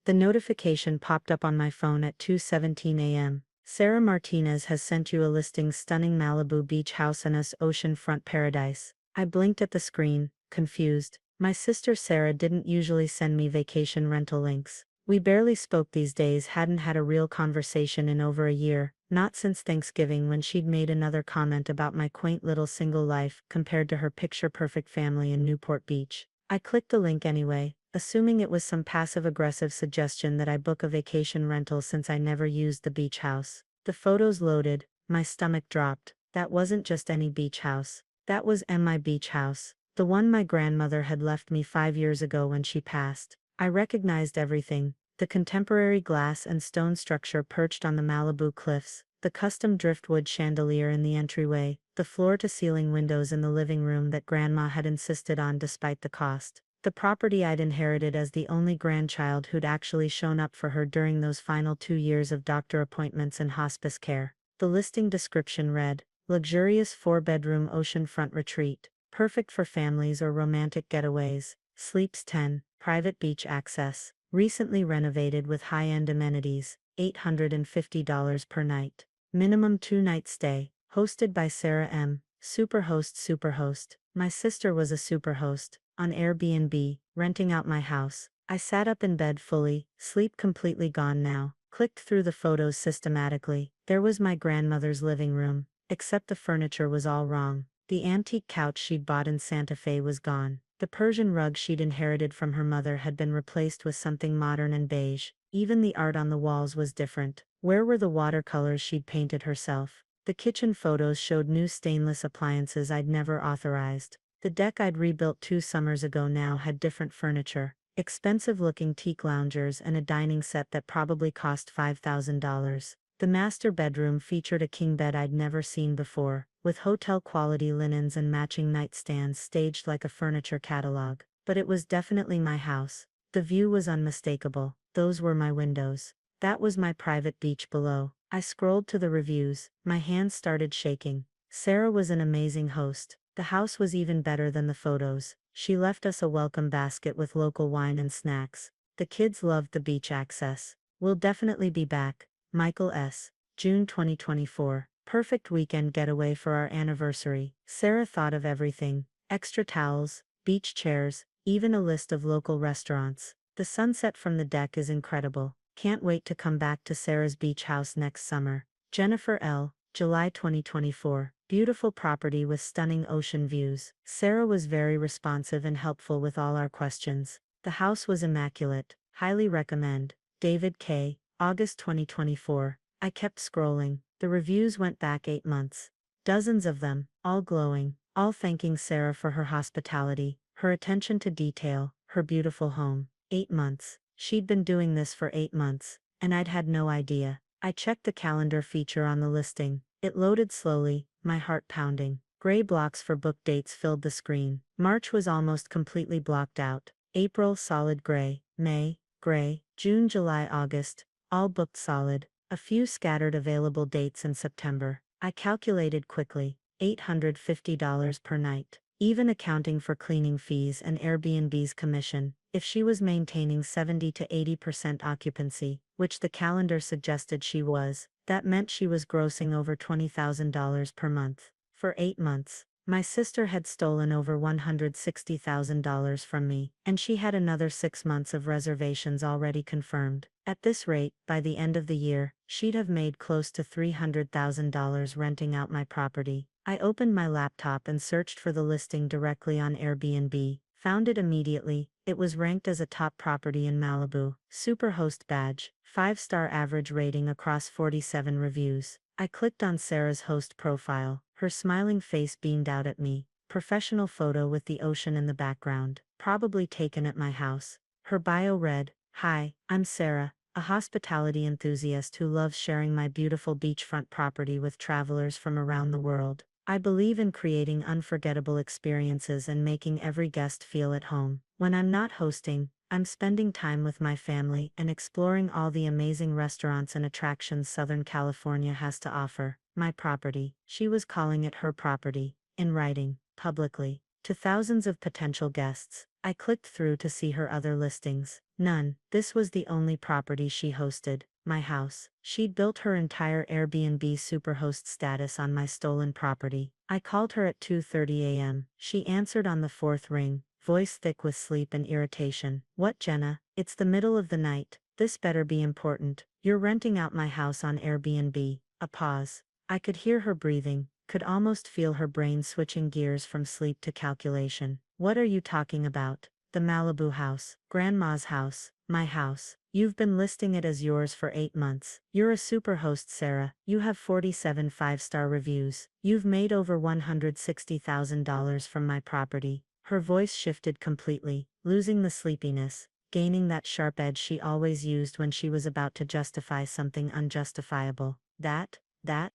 The notification popped up on my phone at 2:17 a.m. Sarah Martinez has sent you a listing stunning Malibu beach house in us oceanfront paradise. I blinked at the screen, confused. My sister Sarah didn't usually send me vacation rental links. We barely spoke these days, hadn't had a real conversation in over a year, not since Thanksgiving when she'd made another comment about my quaint little single life compared to her picture-perfect family in Newport Beach. I clicked the link anyway, assuming it was some passive-aggressive suggestion that I book a vacation rental since I never used the beach house. The photos loaded, my stomach dropped. That wasn't just any beach house. That was my beach house, the one my grandmother had left me 5 years ago when she passed. I recognized everything: the contemporary glass and stone structure perched on the Malibu cliffs, the custom driftwood chandelier in the entryway, the floor-to-ceiling windows in the living room that Grandma had insisted on despite the cost. The property I'd inherited as the only grandchild who'd actually shown up for her during those final 2 years of doctor appointments and hospice care. The listing description read, "Luxurious 4-bedroom oceanfront retreat, perfect for families or romantic getaways. Sleeps 10, private beach access, recently renovated with high-end amenities, $850 per night. Minimum 2-night stay, hosted by Sarah M. Superhost. My sister was a superhost, on Airbnb, renting out my house. I sat up in bed fully, sleep completely gone now, clicked through the photos systematically. There was my grandmother's living room, except the furniture was all wrong. The antique couch she'd bought in Santa Fe was gone. The Persian rug she'd inherited from her mother had been replaced with something modern and beige. Even the art on the walls was different. Where were the watercolors she'd painted herself? The kitchen photos showed new stainless appliances I'd never authorized. The deck I'd rebuilt 2 summers ago now had different furniture, expensive-looking teak loungers and a dining set that probably cost $5,000. The master bedroom featured a king bed I'd never seen before, with hotel-quality linens and matching nightstands staged like a furniture catalog. But it was definitely my house. The view was unmistakable. Those were my windows. That was my private beach below. I scrolled to the reviews. My hands started shaking. Sarah was an amazing host. The house was even better than the photos. She left us a welcome basket with local wine and snacks. The kids loved the beach access. We'll definitely be back. Michael S. June 2024. Perfect weekend getaway for our anniversary. Sarah thought of everything. Extra towels, beach chairs, even a list of local restaurants. The sunset from the deck is incredible. Can't wait to come back to Sarah's beach house next summer. Jennifer L. July 2024. Beautiful property with stunning ocean views. Sarah was very responsive and helpful with all our questions. The house was immaculate. Highly recommend. David K. August 2024. I kept scrolling. The reviews went back 8 months. Dozens of them, all glowing, all thanking Sarah for her hospitality, her attention to detail, her beautiful home. 8 months. She'd been doing this for 8 months, and I'd had no idea. I checked the calendar feature on the listing. It loaded slowly, my heart pounding. Gray blocks for book dates filled the screen. March was almost completely blocked out. April, solid gray. May, gray. June, July, August, all booked solid. A few scattered available dates in September. I calculated quickly. $850 per night. Even accounting for cleaning fees and Airbnb's commission, if she was maintaining 70 to 80% occupancy, which the calendar suggested she was, that meant she was grossing over $20,000 per month. For 8 months, my sister had stolen over $160,000 from me, and she had another 6 months of reservations already confirmed. At this rate, by the end of the year, she'd have made close to $300,000 renting out my property. I opened my laptop and searched for the listing directly on Airbnb, found it immediately. It was ranked as a top property in Malibu. Superhost badge, 5-star average rating across 47 reviews. I clicked on Sarah's host profile. Her smiling face beamed out at me. Professional photo with the ocean in the background, probably taken at my house. Her bio read, "Hi, I'm Sarah, a hospitality enthusiast who loves sharing my beautiful beachfront property with travelers from around the world. I believe in creating unforgettable experiences and making every guest feel at home. When I'm not hosting, I'm spending time with my family and exploring all the amazing restaurants and attractions Southern California has to offer. My property." She was calling it her property, in writing, publicly, to thousands of potential guests. I clicked through to see her other listings. None. This was the only property she hosted. My house. She'd built her entire Airbnb superhost status on my stolen property. I called her at 2:30 a.m. She answered on the fourth ring, voice thick with sleep and irritation. What, Jenna? It's the middle of the night. This better be important. You're renting out my house on Airbnb. A pause. I could hear her breathing, could almost feel her brain switching gears from sleep to calculation. What are you talking about? The Malibu house. Grandma's house. My house. You've been listing it as yours for 8 months. You're a superhost, Sarah. You have 47 5-star reviews. You've made over $160,000 from my property. Her voice shifted completely, losing the sleepiness, gaining that sharp edge she always used when she was about to justify something unjustifiable. That,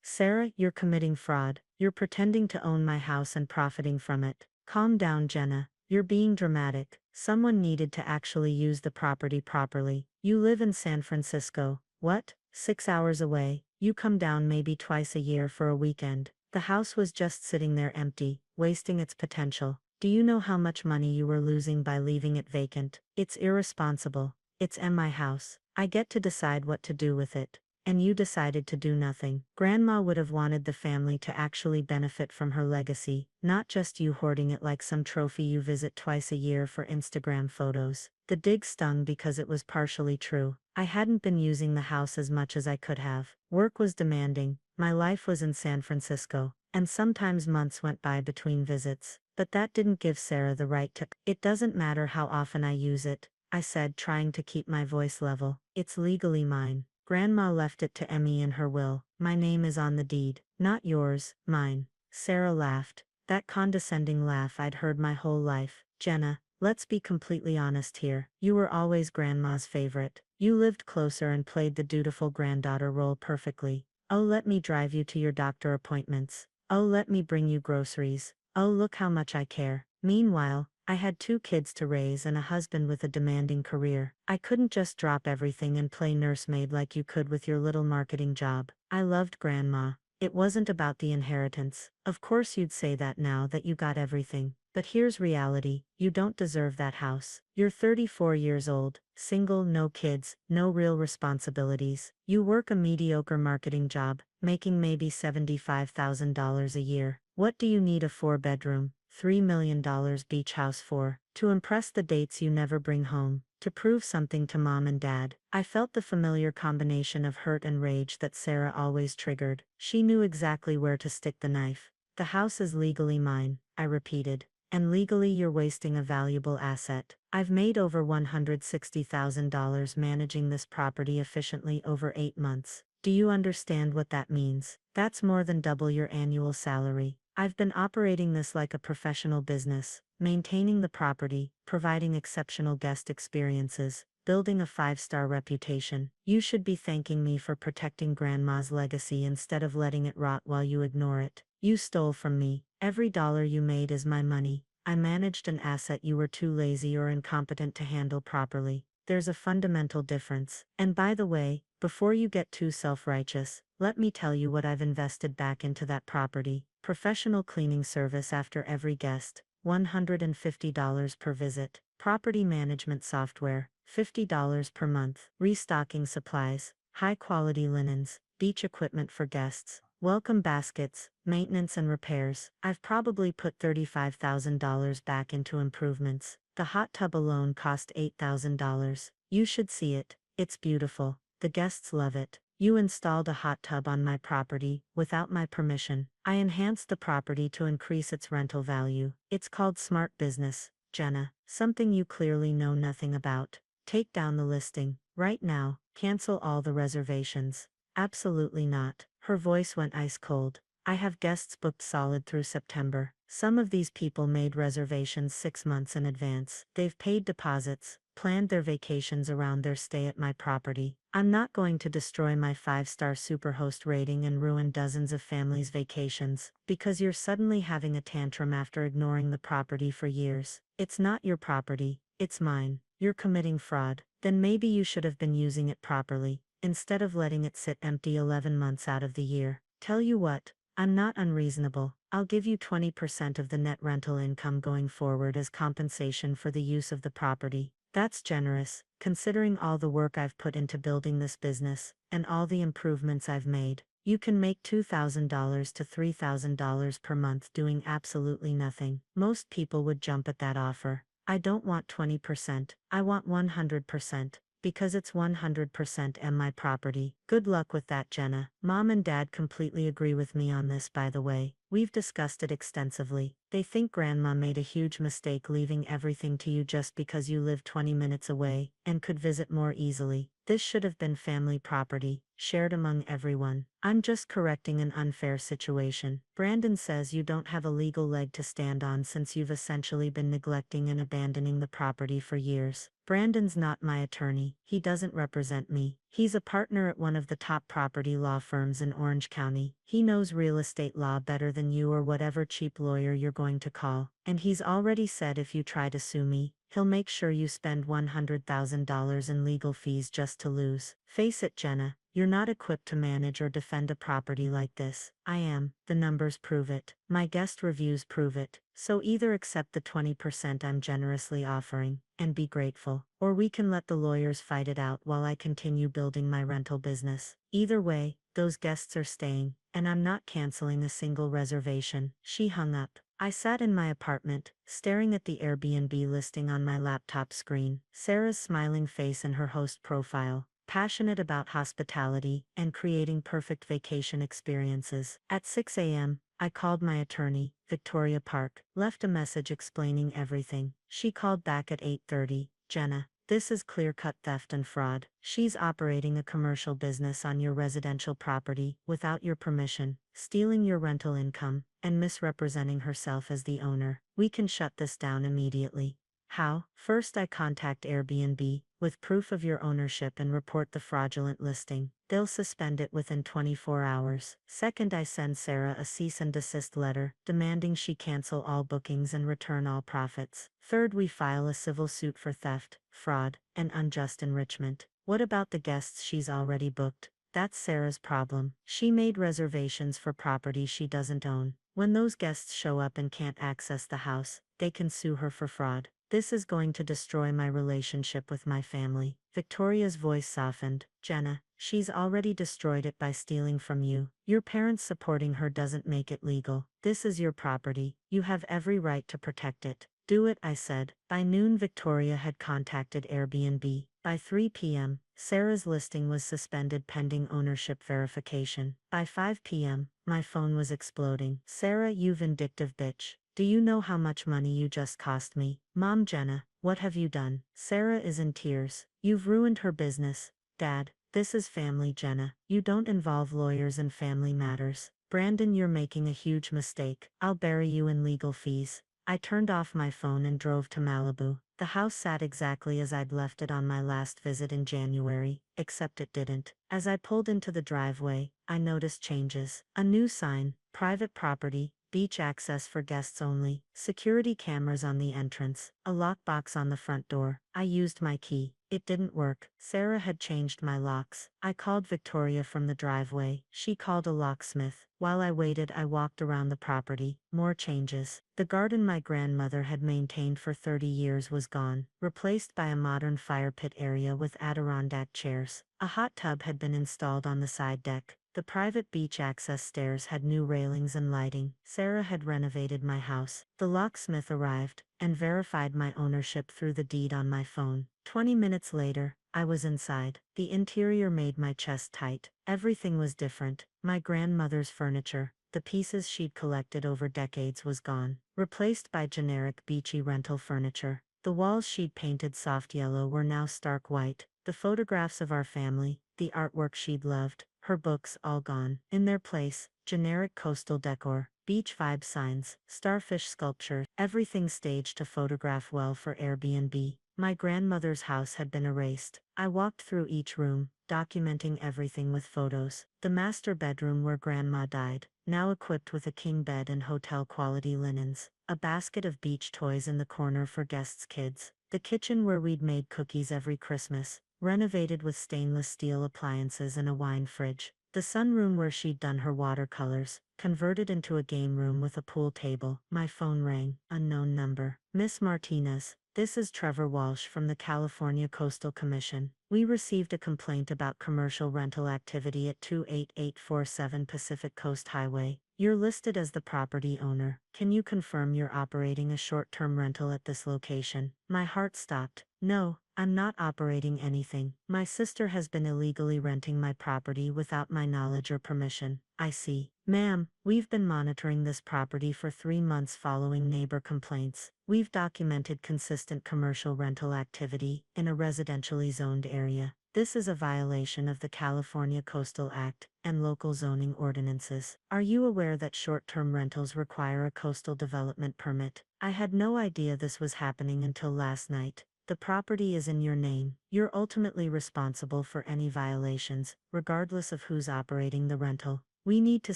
Sarah, you're committing fraud. You're pretending to own my house and profiting from it. Calm down, Jenna. You're being dramatic. Someone needed to actually use the property properly. You live in San Francisco. What? 6 hours away. You come down maybe twice a year for a weekend. The house was just sitting there empty, wasting its potential. Do you know how much money you were losing by leaving it vacant? It's irresponsible. It's my house. I get to decide what to do with it. And you decided to do nothing. Grandma would have wanted the family to actually benefit from her legacy, not just you hoarding it like some trophy you visit twice a year for Instagram photos. The dig stung because it was partially true. I hadn't been using the house as much as I could have. Work was demanding, my life was in San Francisco, and sometimes months went by between visits. But that didn't give Sarah the right to. It doesn't matter how often I use it, I said, trying to keep my voice level. It's legally mine. Grandma left it to Emmy in her will. My name is on the deed. Not yours, mine. Sarah laughed. That condescending laugh I'd heard my whole life. Jenna, let's be completely honest here. You were always Grandma's favorite. You lived closer and played the dutiful granddaughter role perfectly. Oh, let me drive you to your doctor appointments. Oh, let me bring you groceries. Oh, look how much I care. Meanwhile, I had 2 kids to raise and a husband with a demanding career. I couldn't just drop everything and play nursemaid like you could with your little marketing job. I loved Grandma. It wasn't about the inheritance. Of course you'd say that now that you got everything. But here's reality. You don't deserve that house. You're 34 years old, single, no kids, no real responsibilities. You work a mediocre marketing job, making maybe $75,000 a year. What do you need a 4-bedroom, $3 million beach house for? To impress the dates you never bring home, to prove something to mom and dad. I felt the familiar combination of hurt and rage that Sarah always triggered. She knew exactly where to stick the knife. The house is legally mine, I repeated. And legally you're wasting a valuable asset. I've made over $160,000 managing this property efficiently over 8 months. Do you understand what that means? That's more than double your annual salary. I've been operating this like a professional business, maintaining the property, providing exceptional guest experiences, building a 5-star reputation. You should be thanking me for protecting Grandma's legacy instead of letting it rot while you ignore it. You stole from me. Every dollar you made is my money. I managed an asset you were too lazy or incompetent to handle properly. There's a fundamental difference. And by the way, before you get too self-righteous, let me tell you what I've invested back into that property. Professional cleaning service after every guest, $150 per visit. Property management software, $50 per month. Restocking supplies, high-quality linens, beach equipment for guests, welcome baskets, maintenance and repairs. I've probably put $35,000 back into improvements. The hot tub alone cost $8,000. You should see it. It's beautiful. The guests love it. You installed a hot tub on my property, without my permission. I enhanced the property to increase its rental value. It's called smart business, Jenna, something you clearly know nothing about. Take down the listing, right now. Cancel all the reservations. Absolutely not. Her voice went ice cold. I have guests booked solid through September. Some of these people made reservations 6 months in advance. They've paid deposits, planned their vacations around their stay at my property. I'm not going to destroy my 5-star superhost rating and ruin dozens of families' vacations because you're suddenly having a tantrum after ignoring the property for years. It's not your property, it's mine. You're committing fraud. Then maybe you should have been using it properly, instead of letting it sit empty 11 months out of the year. Tell you what, I'm not unreasonable. I'll give you 20% of the net rental income going forward as compensation for the use of the property. That's generous, considering all the work I've put into building this business, and all the improvements I've made. You can make $2,000 to $3,000 per month doing absolutely nothing. Most people would jump at that offer. I don't want 20%, I want 100%. Because it's 100% and my property. Good luck with that, Jenna. Mom and Dad completely agree with me on this, by the way. We've discussed it extensively. They think Grandma made a huge mistake leaving everything to you just because you live 20 minutes away and could visit more easily. This should have been family property, shared among everyone. I'm just correcting an unfair situation. Brandon says you don't have a legal leg to stand on since you've essentially been neglecting and abandoning the property for years. Brandon's not my attorney. He doesn't represent me. He's a partner at one of the top property law firms in Orange County. He knows real estate law better than you or whatever cheap lawyer you're going to call. And he's already said if you try to sue me, he'll make sure you spend $100,000 in legal fees just to lose. Face it, Jenna. You're not equipped to manage or defend a property like this. I am. The numbers prove it. My guest reviews prove it. So either accept the 20% I'm generously offering, and be grateful, or we can let the lawyers fight it out while I continue building my rental business. Either way, those guests are staying, and I'm not canceling a single reservation. She hung up. I sat in my apartment, staring at the Airbnb listing on my laptop screen. Sarah's smiling face and her host profile. Passionate about hospitality and creating perfect vacation experiences. At 6 a.m., I called my attorney, Victoria Park, left a message explaining everything. She called back at 8:30. Jenna, this is clear-cut theft and fraud. She's operating a commercial business on your residential property without your permission, stealing your rental income, and misrepresenting herself as the owner. We can shut this down immediately. How? First, I contact Airbnb with proof of your ownership and report the fraudulent listing. They'll suspend it within 24 hours. Second, I send Sarah a cease and desist letter, demanding she cancel all bookings and return all profits. Third, we file a civil suit for theft, fraud, and unjust enrichment. What about the guests she's already booked? That's Sarah's problem. She made reservations for property she doesn't own. When those guests show up and can't access the house, they can sue her for fraud. This is going to destroy my relationship with my family. Victoria's voice softened. Jenna, she's already destroyed it by stealing from you. Your parents supporting her doesn't make it legal. This is your property. You have every right to protect it. Do it, I said. By noon, Victoria had contacted Airbnb. By 3 p.m., Sarah's listing was suspended pending ownership verification. By 5 p.m., my phone was exploding. Sarah, you vindictive bitch. Do you know how much money you just cost me? Mom, Jenna, what have you done? Sarah is in tears. You've ruined her business. Dad, this is family, Jenna. You don't involve lawyers in family matters. Brandon, you're making a huge mistake. I'll bury you in legal fees. I turned off my phone and drove to Malibu. The house sat exactly as I'd left it on my last visit in January, except it didn't. As I pulled into the driveway, I noticed changes. A new sign, private property, beach access for guests only, security cameras on the entrance, a lockbox on the front door. I used my key. It didn't work. Sarah had changed my locks. I called Victoria from the driveway. She called a locksmith. While I waited, I walked around the property. More changes. The garden my grandmother had maintained for 30 years was gone, replaced by a modern fire pit area with Adirondack chairs. A hot tub had been installed on the side deck. The private beach access stairs had new railings and lighting. Sarah had renovated my house. The locksmith arrived and verified my ownership through the deed on my phone. 20 minutes later, I was inside. The interior made my chest tight. Everything was different. My grandmother's furniture, the pieces she'd collected over decades, was gone, replaced by generic beachy rental furniture. The walls she'd painted soft yellow were now stark white. The photographs of our family, the artwork she'd loved, her books, all gone. In their place, generic coastal decor, beach vibe signs, starfish sculpture, everything staged to photograph well for Airbnb. My grandmother's house had been erased. I walked through each room, documenting everything with photos. The master bedroom where Grandma died, now equipped with a king bed and hotel-quality linens. A basket of beach toys in the corner for guests' kids. The kitchen where we'd made cookies every Christmas, renovated with stainless steel appliances and a wine fridge. The sunroom where she'd done her watercolors, converted into a game room with a pool table. My phone rang, unknown number. Miss Martinez, this is Trevor Walsh from the California Coastal Commission. We received a complaint about commercial rental activity at 28847 Pacific Coast Highway. You're listed as the property owner. Can you confirm you're operating a short-term rental at this location? My heart stopped. No, I'm not operating anything. My sister has been illegally renting my property without my knowledge or permission. I see. Ma'am, we've been monitoring this property for 3 months following neighbor complaints. We've documented consistent commercial rental activity in a residentially zoned area. This is a violation of the California Coastal Act and local zoning ordinances. Are you aware that short-term rentals require a coastal development permit? I had no idea this was happening until last night. The property is in your name. You're ultimately responsible for any violations, regardless of who's operating the rental. We need to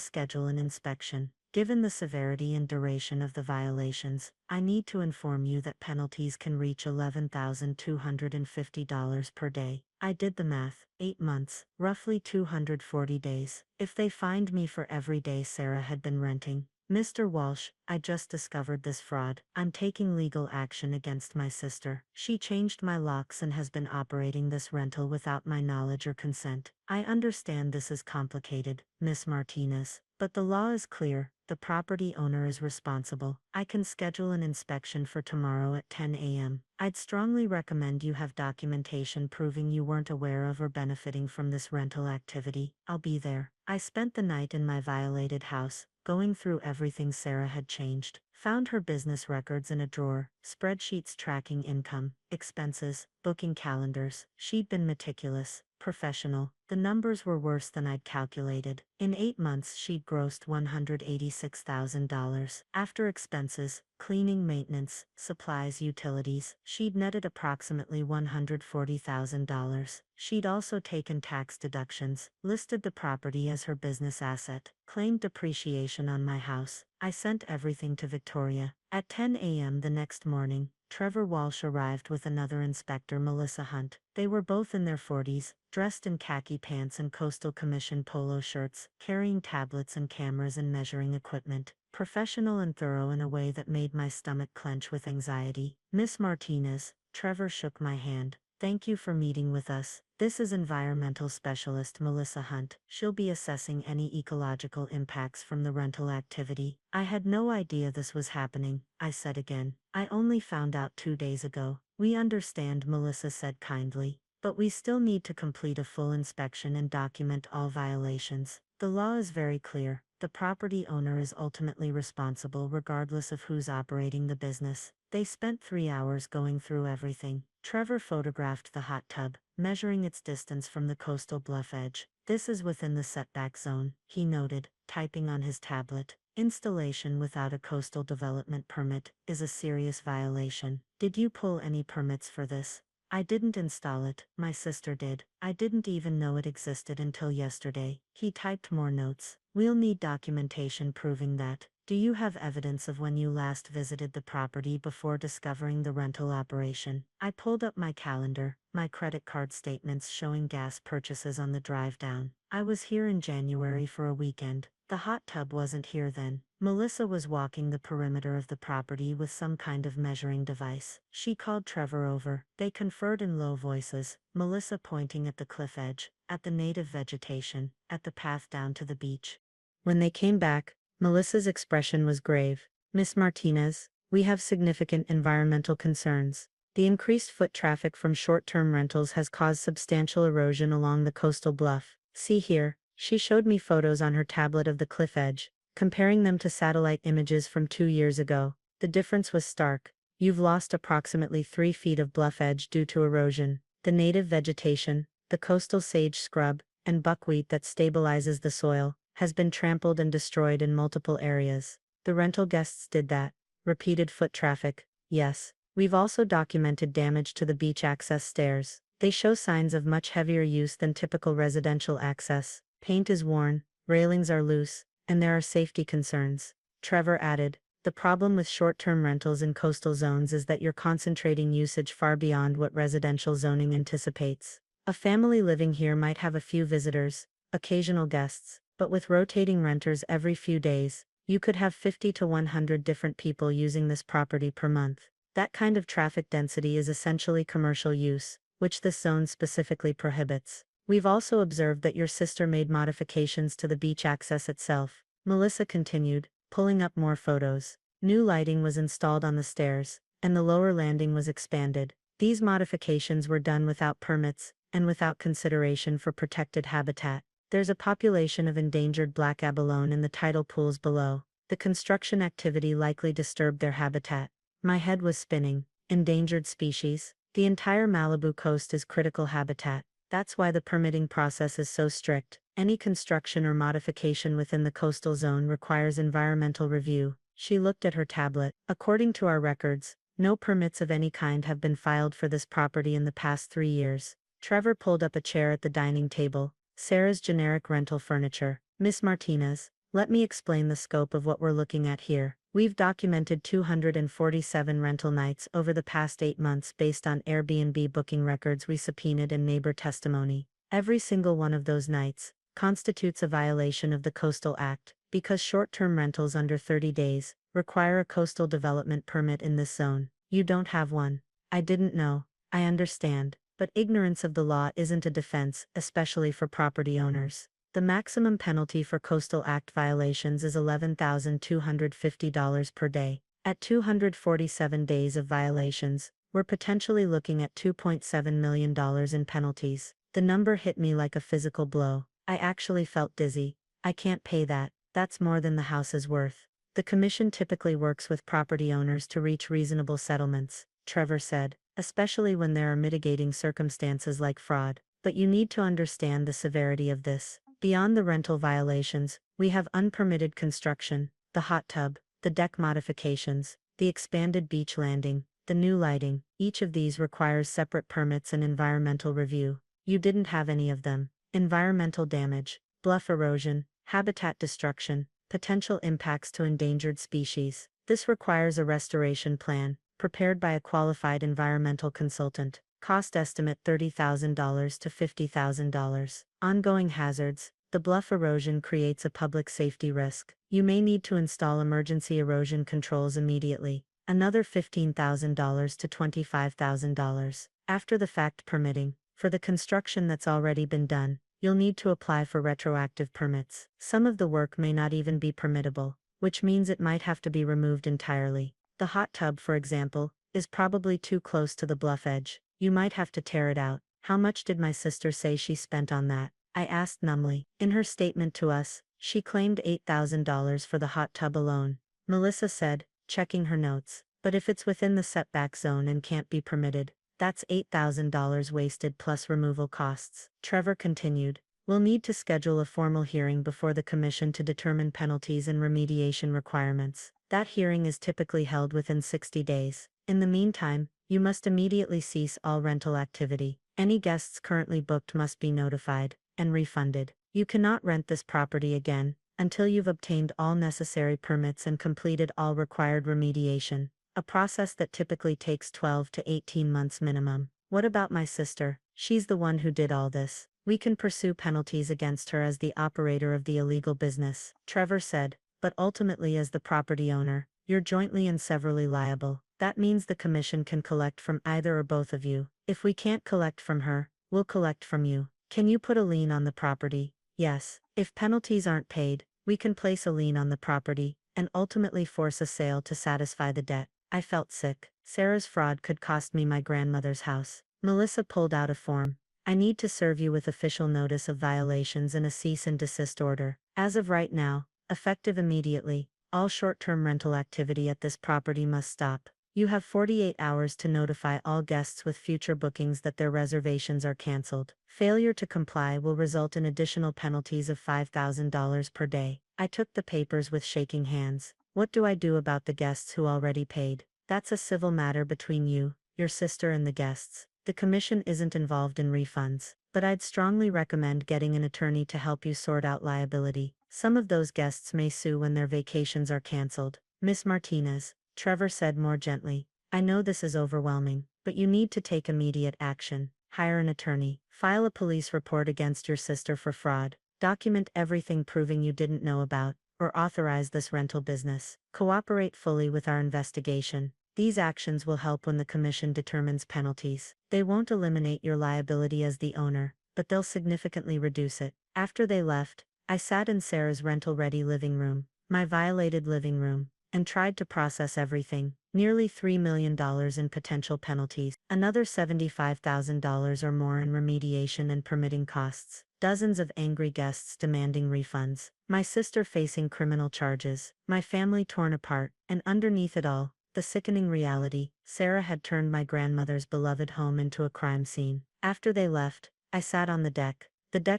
schedule an inspection. Given the severity and duration of the violations, I need to inform you that penalties can reach $11,250 per day. I did the math. 8 months, roughly 240 days. If they fined me for every day Sarah had been renting. Mr. Walsh, I just discovered this fraud. I'm taking legal action against my sister. She changed my locks and has been operating this rental without my knowledge or consent. I understand this is complicated, Miss Martinez, but the law is clear. The property owner is responsible. I can schedule an inspection for tomorrow at 10 a.m. I'd strongly recommend you have documentation proving you weren't aware of or benefiting from this rental activity. I'll be there. I spent the night in my violated house, going through everything Sarah had changed. Found her business records in a drawer, spreadsheets tracking income, expenses, booking calendars. She'd been meticulous, professional. The numbers were worse than I'd calculated. In 8 months she'd grossed $186,000. After expenses, cleaning, maintenance, supplies, utilities, she'd netted approximately $140,000. She'd also taken tax deductions, listed the property as her business asset, claimed depreciation on my house. I sent everything to Victoria. At 10 a.m. the next morning, Trevor Walsh arrived with another inspector, Melissa Hunt. They were both in their 40s, dressed in khaki pants and Coastal Commission polo shirts, carrying tablets and cameras and measuring equipment. Professional and thorough in a way that made my stomach clench with anxiety. Miss Martinez, Trevor shook my hand. Thank you for meeting with us. This is environmental specialist Melissa Hunt. She'll be assessing any ecological impacts from the rental activity. I had no idea this was happening, I said again. I only found out 2 days ago. We understand, Melissa said kindly, but we still need to complete a full inspection and document all violations. The law is very clear. The property owner is ultimately responsible regardless of who's operating the business. They spent 3 hours going through everything. Trevor photographed the hot tub, measuring its distance from the coastal bluff edge. This is within the setback zone, he noted, typing on his tablet. Installation without a coastal development permit is a serious violation. Did you pull any permits for this? I didn't install it, my sister did. I didn't even know it existed until yesterday. He typed more notes. We'll need documentation proving that. Do you have evidence of when you last visited the property before discovering the rental operation? I pulled up my calendar, my credit card statements showing gas purchases on the drive down. I was here in January for a weekend. The hot tub wasn't here then. Melissa was walking the perimeter of the property with some kind of measuring device. She called Trevor over. They conferred in low voices, Melissa pointing at the cliff edge, at the native vegetation, at the path down to the beach. When they came back, Melissa's expression was grave. Miss Martinez, we have significant environmental concerns. The increased foot traffic from short-term rentals has caused substantial erosion along the coastal bluff. See here, she showed me photos on her tablet of the cliff edge, comparing them to satellite images from 2 years ago. The difference was stark. You've lost approximately 3 feet of bluff edge due to erosion. The native vegetation, the coastal sage scrub, and buckwheat that stabilizes the soil, has been trampled and destroyed in multiple areas. The rental guests did that. Repeated foot traffic, yes. We've also documented damage to the beach access stairs. They show signs of much heavier use than typical residential access. Paint is worn, railings are loose, and there are safety concerns. Trevor added, the problem with short-term rentals in coastal zones is that you're concentrating usage far beyond what residential zoning anticipates. A family living here might have a few visitors, occasional guests, but with rotating renters every few days, you could have 50 to 100 different people using this property per month. That kind of traffic density is essentially commercial use, which this zone specifically prohibits. We've also observed that your sister made modifications to the beach access itself, Melissa continued, pulling up more photos. New lighting was installed on the stairs, and the lower landing was expanded. These modifications were done without permits, and without consideration for protected habitat. There's a population of endangered black abalone in the tidal pools below. The construction activity likely disturbed their habitat. My head was spinning. Endangered species? The entire Malibu coast is critical habitat. That's why the permitting process is so strict. Any construction or modification within the coastal zone requires environmental review. She looked at her tablet. According to our records, no permits of any kind have been filed for this property in the past 3 years. Trevor pulled up a chair at the dining table. Sarah's generic rental furniture. Miss Martinez, let me explain the scope of what we're looking at here. We've documented 247 rental nights over the past 8 months based on Airbnb booking records we subpoenaed and neighbor testimony. Every single one of those nights constitutes a violation of the Coastal Act, because short-term rentals under 30 days require a coastal development permit in this zone. You don't have one. I didn't know. I understand. But ignorance of the law isn't a defense, especially for property owners. The maximum penalty for Coastal Act violations is $11,250 per day. At 247 days of violations, we're potentially looking at $2.7 million in penalties. The number hit me like a physical blow. I actually felt dizzy. I can't pay that. That's more than the house is worth. The commission typically works with property owners to reach reasonable settlements, Trevor said, especially when there are mitigating circumstances like fraud. But you need to understand the severity of this. Beyond the rental violations, we have unpermitted construction, the hot tub, the deck modifications, the expanded beach landing, the new lighting. Each of these requires separate permits and environmental review. You didn't have any of them. Environmental damage, bluff erosion, habitat destruction, potential impacts to endangered species. This requires a restoration plan, prepared by a qualified environmental consultant. Cost estimate $30,000 to $50,000. Ongoing hazards. The bluff erosion creates a public safety risk. You may need to install emergency erosion controls immediately. Another $15,000 to $25,000. After the fact permitting. For the construction that's already been done, you'll need to apply for retroactive permits. Some of the work may not even be permittable, which means it might have to be removed entirely. The hot tub, for example, is probably too close to the bluff edge. You might have to tear it out. How much did my sister say she spent on that? I asked numbly. In her statement to us, she claimed $8,000 for the hot tub alone. Melissa said, checking her notes. But if it's within the setback zone and can't be permitted, that's $8,000 wasted plus removal costs. Trevor continued. We'll need to schedule a formal hearing before the commission to determine penalties and remediation requirements. That hearing is typically held within 60 days. In the meantime, you must immediately cease all rental activity. Any guests currently booked must be notified and refunded. You cannot rent this property again until you've obtained all necessary permits and completed all required remediation, a process that typically takes 12 to 18 months minimum. What about my sister? She's the one who did all this. We can pursue penalties against her as the operator of the illegal business, Trevor said, but ultimately as the property owner, you're jointly and severally liable. That means the commission can collect from either or both of you. If we can't collect from her, we'll collect from you. Can you put a lien on the property? Yes. If penalties aren't paid, we can place a lien on the property and ultimately force a sale to satisfy the debt. I felt sick. Sarah's fraud could cost me my grandmother's house. Melissa pulled out a form. I need to serve you with official notice of violations and a cease and desist order. As of right now, effective immediately, all short-term rental activity at this property must stop. You have 48 hours to notify all guests with future bookings that their reservations are canceled. Failure to comply will result in additional penalties of $5,000 per day. I took the papers with shaking hands. What do I do about the guests who already paid? That's a civil matter between you, your sister and the guests. The commission isn't involved in refunds, but I'd strongly recommend getting an attorney to help you sort out liability. Some of those guests may sue when their vacations are canceled. Miss Martinez, Trevor said more gently, I know this is overwhelming, but you need to take immediate action. Hire an attorney. File a police report against your sister for fraud. Document everything proving you didn't know about or authorize this rental business. Cooperate fully with our investigation. These actions will help when the commission determines penalties. They won't eliminate your liability as the owner, but they'll significantly reduce it. After they left, I sat in Sarah's rental-ready living room, my violated living room, and tried to process everything. Nearly $3 million in potential penalties, another $75,000 or more in remediation and permitting costs, dozens of angry guests demanding refunds, my sister facing criminal charges, my family torn apart, and underneath it all, the sickening reality: Sarah had turned my grandmother's beloved home into a crime scene. After they left, I sat on the deck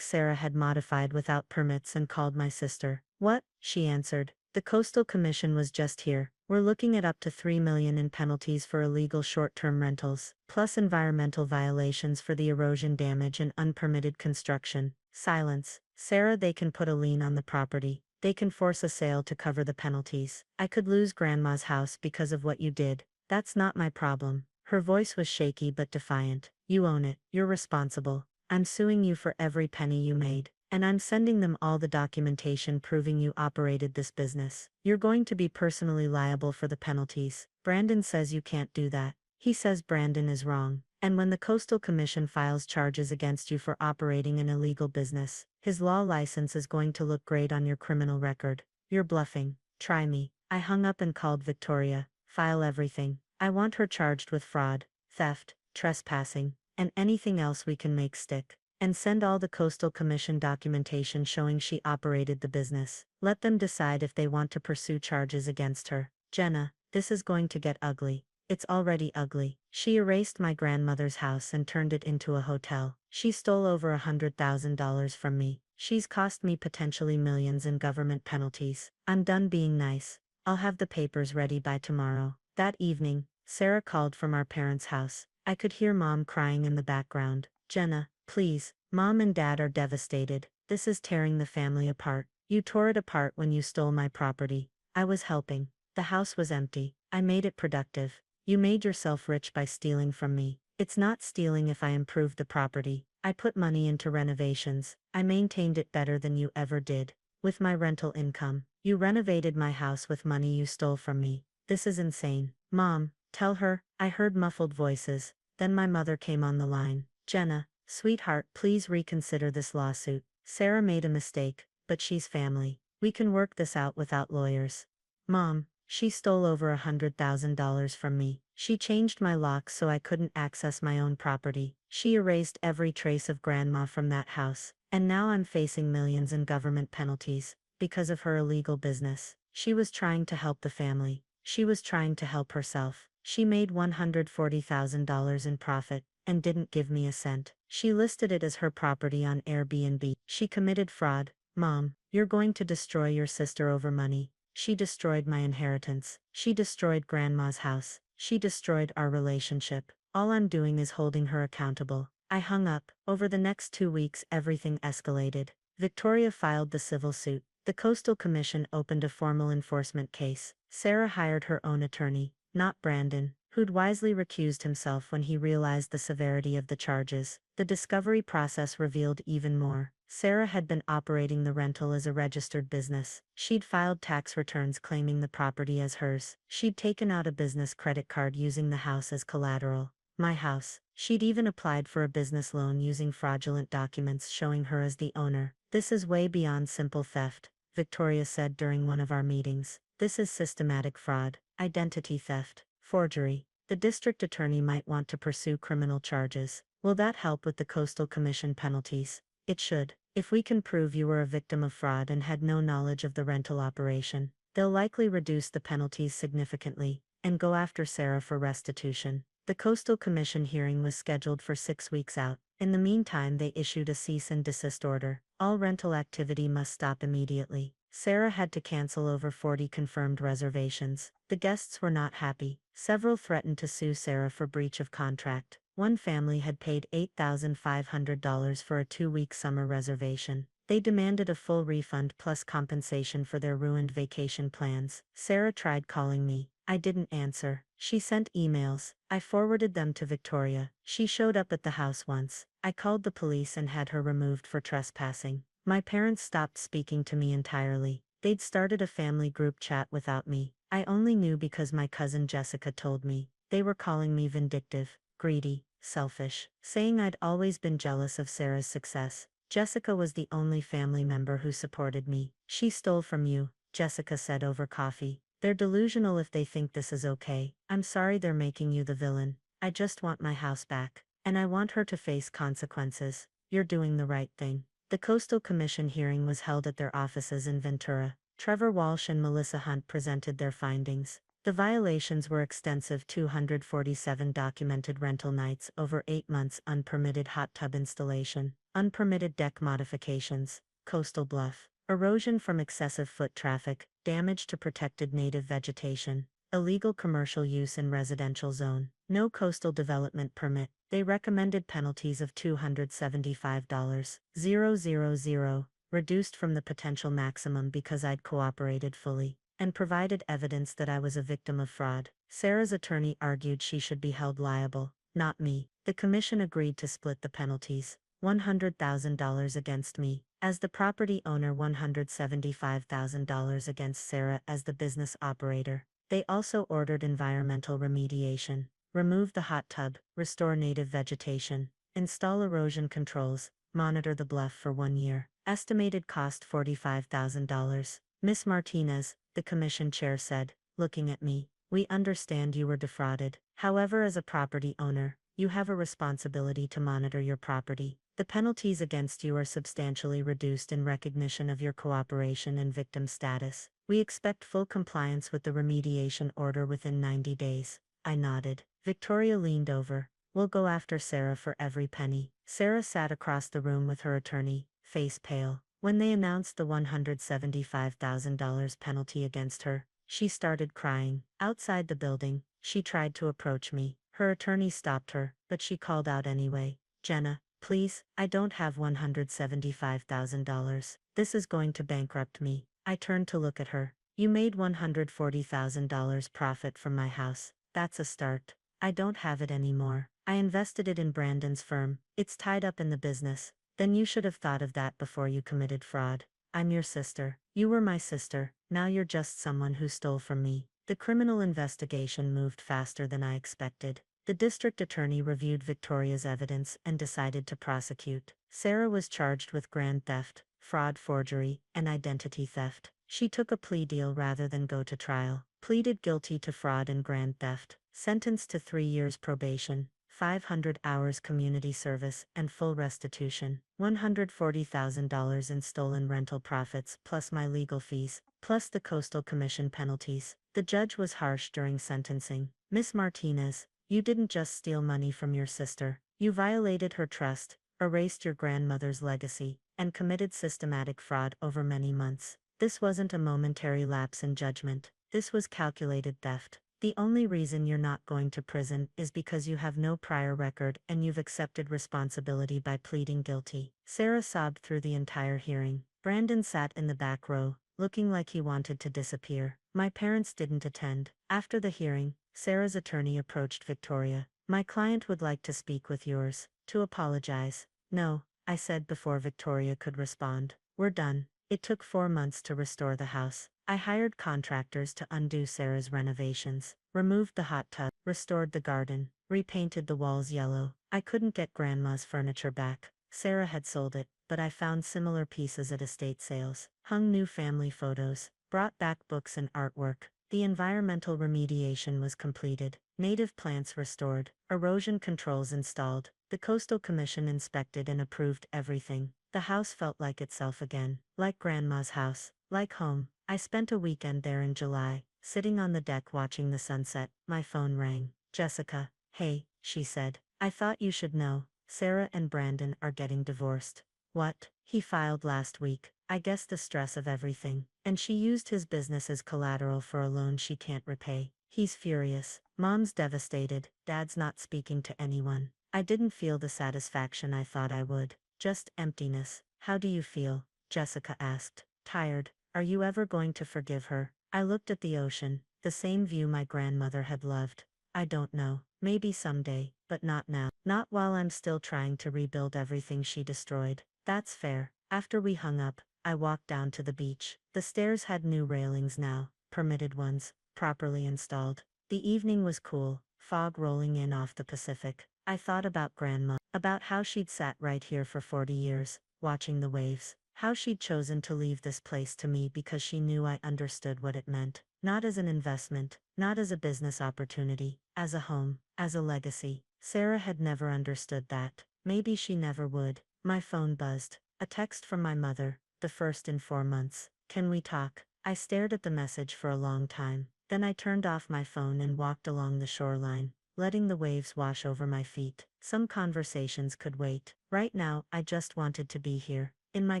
Sarah had modified without permits, and called my sister. "What?" she answered. "The Coastal Commission was just here. We're looking at up to $3 million in penalties for illegal short-term rentals, plus environmental violations for the erosion damage and unpermitted construction." Silence. "Sarah, they can put a lien on the property. They can force a sale to cover the penalties. I could lose Grandma's house because of what you did. That's not my problem." Her voice was shaky but defiant. "You own it. You're responsible. I'm suing you for every penny you made. And I'm sending them all the documentation proving you operated this business. You're going to be personally liable for the penalties." Brandon says you can't do that. He says Brandon is wrong. And when the Coastal Commission files charges against you for operating an illegal business, his law license is going to look great on your criminal record. "You're bluffing. Try me." I hung up and called Victoria. "File everything. I want her charged with fraud, theft, trespassing, and anything else we can make stick. And send all the Coastal Commission documentation showing she operated the business. Let them decide if they want to pursue charges against her." "Jenna, this is going to get ugly. It's already ugly." She erased my grandmother's house and turned it into a hotel. She stole over $100,000 from me. She's cost me potentially millions in government penalties. I'm done being nice. I'll have the papers ready by tomorrow. That evening, Sarah called from our parents' house. I could hear Mom crying in the background. "Jenna, please, Mom and Dad are devastated. This is tearing the family apart. You tore it apart when you stole my property. I was helping. The house was empty. I made it productive. You made yourself rich by stealing from me. It's not stealing if I improved the property. I put money into renovations. I maintained it better than you ever did. With my rental income. You renovated my house with money you stole from me. This is insane. Mom, tell her." I heard muffled voices. Then my mother came on the line. "Jenna, sweetheart, please reconsider this lawsuit. Sarah made a mistake, but she's family. We can work this out without lawyers." "Mom, she stole over $100,000 from me. She changed my locks so I couldn't access my own property. She erased every trace of Grandma from that house. And now I'm facing millions in government penalties because of her illegal business. She was trying to help the family. She was trying to help herself. She made $140,000 in profit and didn't give me a cent. She listed it as her property on Airbnb. She committed fraud." "Mom, you're going to destroy your sister over money. She destroyed my inheritance. She destroyed Grandma's house. She destroyed our relationship. All I'm doing is holding her accountable." I hung up. Over the next 2 weeks, everything escalated. Victoria filed the civil suit. The Coastal Commission opened a formal enforcement case. Sarah hired her own attorney, not Brandon, who'd wisely recused himself when he realized the severity of the charges. The discovery process revealed even more. Sarah had been operating the rental as a registered business. She'd filed tax returns claiming the property as hers. She'd taken out a business credit card using the house as collateral. My house. She'd even applied for a business loan using fraudulent documents showing her as the owner. "This is way beyond simple theft," Victoria said during one of our meetings. "This is systematic fraud, identity theft, forgery. The district attorney might want to pursue criminal charges. Will that help with the Coastal Commission penalties?" "It should. If we can prove you were a victim of fraud and had no knowledge of the rental operation, they'll likely reduce the penalties significantly and go after Sarah for restitution." The Coastal Commission hearing was scheduled for 6 weeks out. In the meantime, they issued a cease and desist order. All rental activity must stop immediately. Sarah had to cancel over 40 confirmed reservations. The guests were not happy. Several threatened to sue Sarah for breach of contract. One family had paid $8,500 for a 2-week summer reservation. They demanded a full refund plus compensation for their ruined vacation plans. Sarah tried calling me. I didn't answer. She sent emails. I forwarded them to Victoria. She showed up at the house once. I called the police and had her removed for trespassing. My parents stopped speaking to me entirely. They'd started a family group chat without me. I only knew because my cousin Jessica told me. They were calling me vindictive, greedy, selfish, saying I'd always been jealous of Sarah's success. Jessica was the only family member who supported me. She stole from you, Jessica said over coffee. They're delusional if they think this is okay. I'm sorry they're making you the villain. I just want my house back. And I want her to face consequences. You're doing the right thing. The Coastal Commission hearing was held at their offices in Ventura. Trevor Walsh and Melissa Hunt presented their findings. The violations were extensive: 247 documented rental nights over 8 months, unpermitted hot tub installation, unpermitted deck modifications, coastal bluff, erosion from excessive foot traffic, damage to protected native vegetation, illegal commercial use in residential zone, no coastal development permit. They recommended penalties of $275,000, reduced from the potential maximum because I'd cooperated fully, and provided evidence that I was a victim of fraud. Sarah's attorney argued she should be held liable, not me. The commission agreed to split the penalties, $100,000 against me, as the property owner, $175,000 against Sarah as the business operator. They also ordered environmental remediation. Remove the hot tub, restore native vegetation, install erosion controls, monitor the bluff for 1 year. Estimated cost $45,000. Miss Martinez, the commission chair said, looking at me, we understand you were defrauded. However, as a property owner, you have a responsibility to monitor your property. The penalties against you are substantially reduced in recognition of your cooperation and victim status. We expect full compliance with the remediation order within 90 days. I nodded. Victoria leaned over. We'll go after Sarah for every penny. Sarah sat across the room with her attorney, face pale. When they announced the $175,000 penalty against her, she started crying. Outside the building, she tried to approach me. Her attorney stopped her, but she called out anyway. Jenna, please, I don't have $175,000. This is going to bankrupt me. I turned to look at her. You made $140,000 profit from my house. That's a start. I don't have it anymore. I invested it in Brandon's firm. It's tied up in the business. Then you should have thought of that before you committed fraud. I'm your sister. You were my sister. Now you're just someone who stole from me. The criminal investigation moved faster than I expected. The district attorney reviewed Victoria's evidence and decided to prosecute. Sarah was charged with grand theft, fraud, forgery, and identity theft. She took a plea deal rather than go to trial. Pleaded guilty to fraud and grand theft. Sentenced to 3 years probation, 500 hours community service, and full restitution. $140,000 in stolen rental profits, plus my legal fees, plus the Coastal Commission penalties. The judge was harsh during sentencing. Miss Martinez, you didn't just steal money from your sister. You violated her trust, erased your grandmother's legacy, and committed systematic fraud over many months. This wasn't a momentary lapse in judgment. This was calculated theft. The only reason you're not going to prison is because you have no prior record and you've accepted responsibility by pleading guilty. Sarah sobbed through the entire hearing. Brandon sat in the back row, looking like he wanted to disappear. My parents didn't attend. After the hearing, Sarah's attorney approached Victoria. My client would like to speak with yours, to apologize. No, I said before Victoria could respond. We're done. It took 4 months to restore the house. I hired contractors to undo Sarah's renovations, removed the hot tub, restored the garden, repainted the walls yellow. I couldn't get Grandma's furniture back. Sarah had sold it, but I found similar pieces at estate sales, hung new family photos, brought back books and artwork. The environmental remediation was completed, native plants restored, erosion controls installed. The Coastal Commission inspected and approved everything. The house felt like itself again, like Grandma's house, like home. I spent a weekend there in July, sitting on the deck watching the sunset. My phone rang. Jessica, hey, she said. I thought you should know. Sarah and Brandon are getting divorced. What? He filed last week. I guess the stress of everything. And she used his business as collateral for a loan she can't repay. He's furious. Mom's devastated. Dad's not speaking to anyone. I didn't feel the satisfaction I thought I would. Just emptiness. How do you feel? Jessica asked. Tired. Are you ever going to forgive her? I looked at the ocean, the same view my grandmother had loved. I don't know. Maybe someday, but not now. Not while I'm still trying to rebuild everything she destroyed. That's fair. After we hung up, I walked down to the beach. The stairs had new railings now, permitted ones, properly installed. The evening was cool, fog rolling in off the Pacific. I thought about Grandma, about how she'd sat right here for 40 years, watching the waves, how she'd chosen to leave this place to me because she knew I understood what it meant. Not as an investment, not as a business opportunity, as a home, as a legacy. Sarah had never understood that. Maybe she never would. My phone buzzed. A text from my mother, the first in 4 months. Can we talk? I stared at the message for a long time. Then I turned off my phone and walked along the shoreline, letting the waves wash over my feet. Some conversations could wait. Right now, I just wanted to be here, in my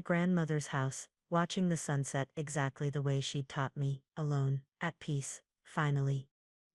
grandmother's house, watching the sunset exactly the way she'd taught me, alone, at peace, finally.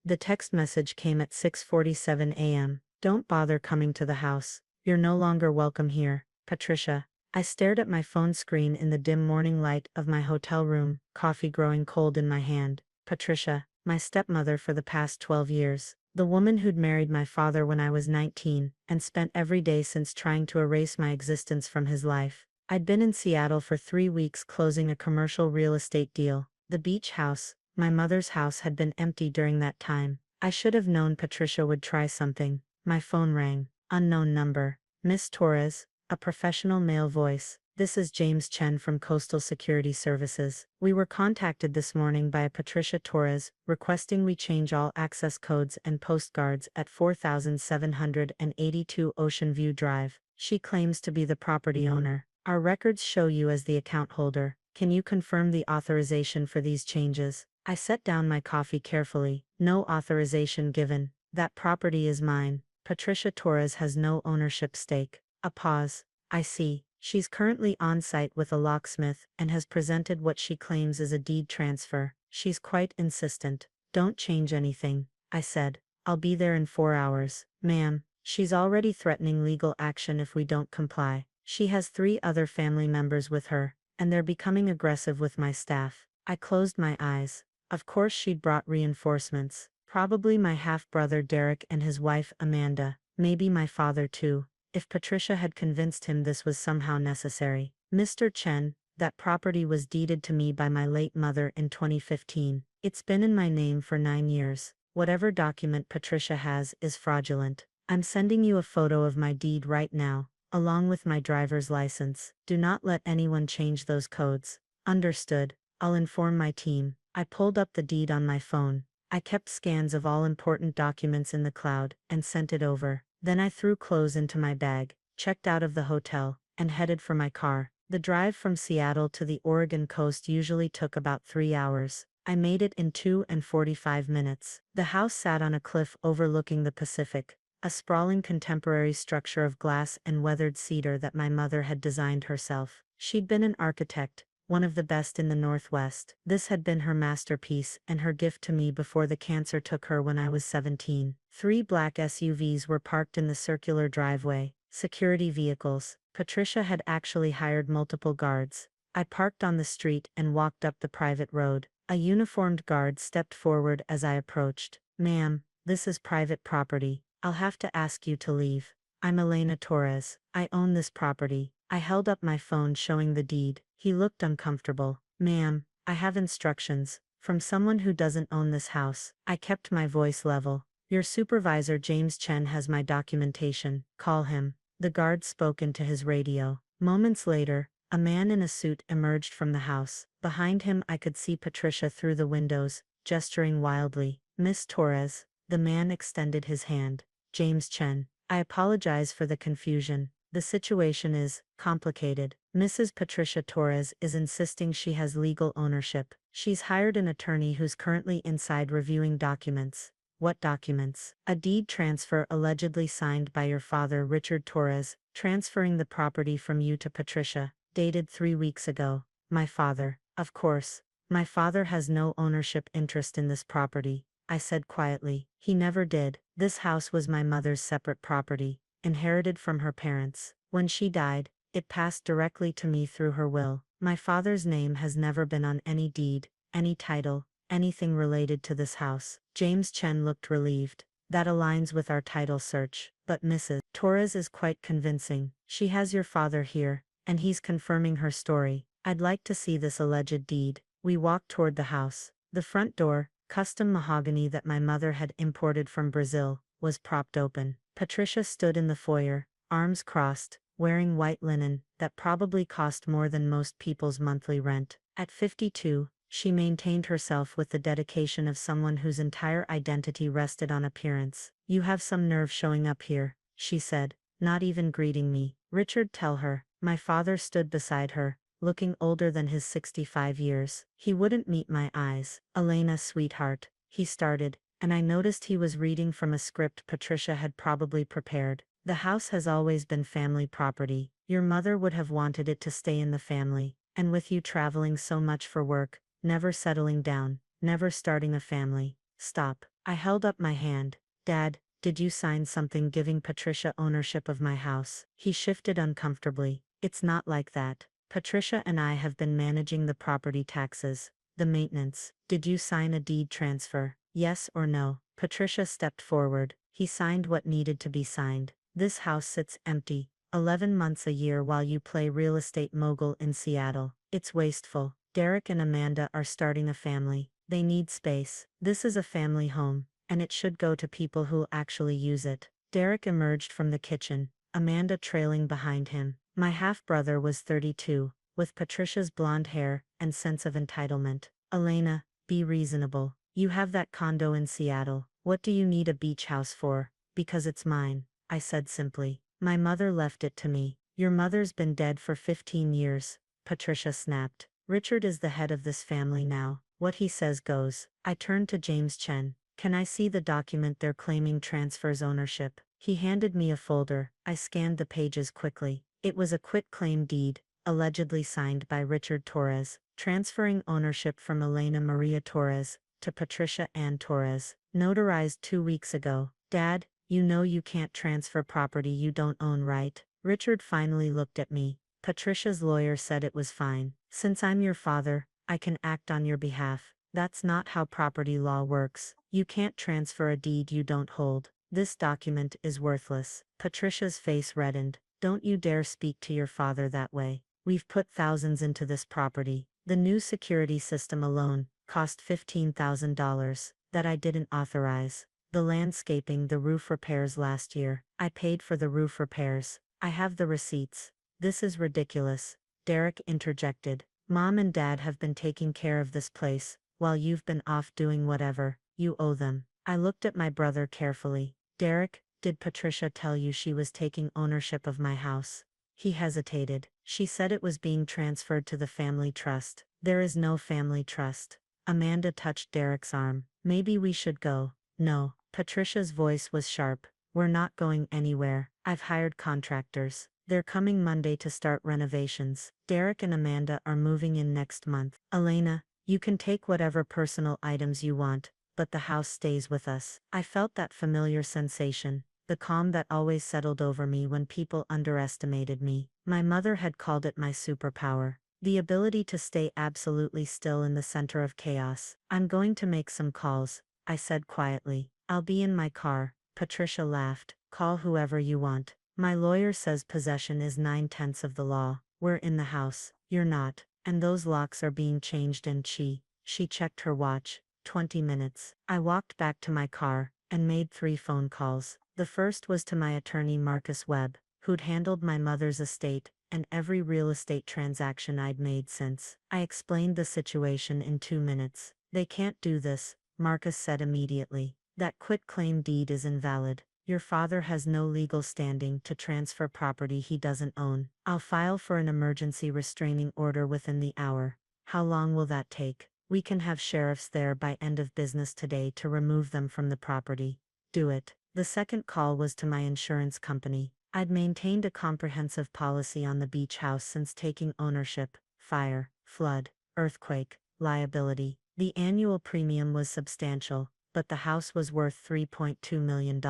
The text message came at 6:47 a.m. Don't bother coming to the house. You're no longer welcome here, Patricia. I stared at my phone screen in the dim morning light of my hotel room, coffee growing cold in my hand. Patricia, my stepmother for the past 12 years. The woman who'd married my father when I was 19, and spent every day since trying to erase my existence from his life. I'd been in Seattle for 3 weeks closing a commercial real estate deal. The beach house, my mother's house, had been empty during that time. I should have known Patricia would try something. My phone rang. Unknown number. Miss Torres, a professional male voice. This is James Chen from Coastal Security Services. We were contacted this morning by a Patricia Torres, requesting we change all access codes and postcards at 4782 Ocean View Drive. She claims to be the property owner. Our records show you as the account holder. Can you confirm the authorization for these changes? I set down my coffee carefully. No authorization given. That property is mine. Patricia Torres has no ownership stake. A pause. I see. She's currently on site with a locksmith and has presented what she claims is a deed transfer. She's quite insistent. Don't change anything, I said. I'll be there in 4 hours. Ma'am, she's already threatening legal action if we don't comply. She has 3 other family members with her, and they're becoming aggressive with my staff. I closed my eyes. Of course she'd brought reinforcements. Probably my half-brother Derek and his wife Amanda, maybe my father too, if Patricia had convinced him this was somehow necessary. Mr. Chen, that property was deeded to me by my late mother in 2015. It's been in my name for 9 years. Whatever document Patricia has is fraudulent. I'm sending you a photo of my deed right now, along with my driver's license. Do not let anyone change those codes. Understood. I'll inform my team. I pulled up the deed on my phone. I kept scans of all important documents in the cloud and sent it over. Then I threw clothes into my bag, checked out of the hotel, and headed for my car. The drive from Seattle to the Oregon coast usually took about 3 hours. I made it in 2 and 45 minutes. The house sat on a cliff overlooking the Pacific, a sprawling contemporary structure of glass and weathered cedar that my mother had designed herself. She'd been an architect, one of the best in the Northwest. This had been her masterpiece and her gift to me before the cancer took her when I was 17. 3 black SUVs were parked in the circular driveway, security vehicles. Patricia had actually hired multiple guards. I parked on the street and walked up the private road. A uniformed guard stepped forward as I approached. Ma'am, this is private property. I'll have to ask you to leave. I'm Elena Torres. I own this property. I held up my phone showing the deed. He looked uncomfortable. Ma'am, I have instructions from someone who doesn't own this house. I kept my voice level. Your supervisor James Chen has my documentation. Call him. The guard spoke into his radio. Moments later, a man in a suit emerged from the house. Behind him I could see Patricia through the windows, gesturing wildly. Miss Torres. The man extended his hand. James Chen. I apologize for the confusion. The situation is complicated. Mrs. Patricia Torres is insisting she has legal ownership. She's hired an attorney who's currently inside reviewing documents. What documents? A deed transfer allegedly signed by your father Richard Torres, transferring the property from you to Patricia, dated 3 weeks ago. My father. Of course. My father has no ownership interest in this property, I said quietly. He never did. This house was my mother's separate property, inherited from her parents. When she died, it passed directly to me through her will. My father's name has never been on any deed, any title, anything related to this house. James Chen looked relieved. That aligns with our title search. But Mrs. Torres is quite convincing. She has your father here, and he's confirming her story. I'd like to see this alleged deed. We walked toward the house. The front door, custom mahogany that my mother had imported from Brazil, was propped open. Patricia stood in the foyer, arms crossed, wearing white linen that probably cost more than most people's monthly rent. At 52, she maintained herself with the dedication of someone whose entire identity rested on appearance. "You have some nerve showing up here," she said, not even greeting me. "Richard, tell her." My father stood beside her, looking older than his 65 years. He wouldn't meet my eyes. "Elena, sweetheart," he started, and I noticed he was reading from a script Patricia had probably prepared. "The house has always been family property. Your mother would have wanted it to stay in the family, and with you traveling so much for work, never settling down, never starting a family." "Stop." I held up my hand. "Dad, did you sign something giving Patricia ownership of my house?" He shifted uncomfortably. "It's not like that. Patricia and I have been managing the property taxes, the maintenance. Did you sign a deed transfer? Yes or no?" Patricia stepped forward. "He signed what needed to be signed. This house sits empty, 11 months a year while you play real estate mogul in Seattle. It's wasteful. Derek and Amanda are starting a family. They need space. This is a family home, and it should go to people who'll actually use it." Derek emerged from the kitchen, Amanda trailing behind him. My half-brother was 32, with Patricia's blonde hair and sense of entitlement. "Elena, be reasonable. You have that condo in Seattle. What do you need a beach house for?" "Because it's mine," I said simply. "My mother left it to me." "Your mother's been dead for 15 years, Patricia snapped. "Richard is the head of this family now. What he says goes." I turned to James Chen. "Can I see the document they're claiming transfers ownership?" He handed me a folder. I scanned the pages quickly. It was a quitclaim deed, allegedly signed by Richard Torres, transferring ownership from Elena Maria Torres to Patricia Ann Torres, notarized 2 weeks ago. "Dad, you know you can't transfer property you don't own, right?" Richard finally looked at me. "Patricia's lawyer said it was fine. Since I'm your father, I can act on your behalf." "That's not how property law works. You can't transfer a deed you don't hold. This document is worthless." Patricia's face reddened. "Don't you dare speak to your father that way. We've put thousands into this property. The new security system alone cost $15,000 that I didn't authorize. The landscaping, the roof repairs last year. I paid for the roof repairs. I have the receipts." "This is ridiculous," Derek interjected. "Mom and Dad have been taking care of this place, while you've been off doing whatever. You owe them." I looked at my brother carefully. "Derek, did Patricia tell you she was taking ownership of my house?" He hesitated. "She said it was being transferred to the family trust." "There is no family trust." Amanda touched Derek's arm. "Maybe we should go." "No." Patricia's voice was sharp. "We're not going anywhere. I've hired contractors. They're coming Monday to start renovations. Derek and Amanda are moving in next month. Elena, you can take whatever personal items you want, but the house stays with us." I felt that familiar sensation, the calm that always settled over me when people underestimated me. My mother had called it my superpower, the ability to stay absolutely still in the center of chaos. "I'm going to make some calls," I said quietly. "I'll be in my car." Patricia laughed. "Call whoever you want. My lawyer says possession is 9/10 of the law. We're in the house. You're not. And those locks are being changed in She checked her watch. 20 minutes. I walked back to my car and made 3 phone calls. The first was to my attorney Marcus Webb, who'd handled my mother's estate and every real estate transaction I'd made since. I explained the situation in 2 minutes. "They can't do this," Marcus said immediately. "That quitclaim deed is invalid. Your father has no legal standing to transfer property he doesn't own. I'll file for an emergency restraining order within the hour." "How long will that take?" "We can have sheriffs there by end of business today to remove them from the property." "Do it." The second call was to my insurance company. I'd maintained a comprehensive policy on the beach house since taking ownership: fire, flood, earthquake, liability. The annual premium was substantial, but the house was worth $3.2 million.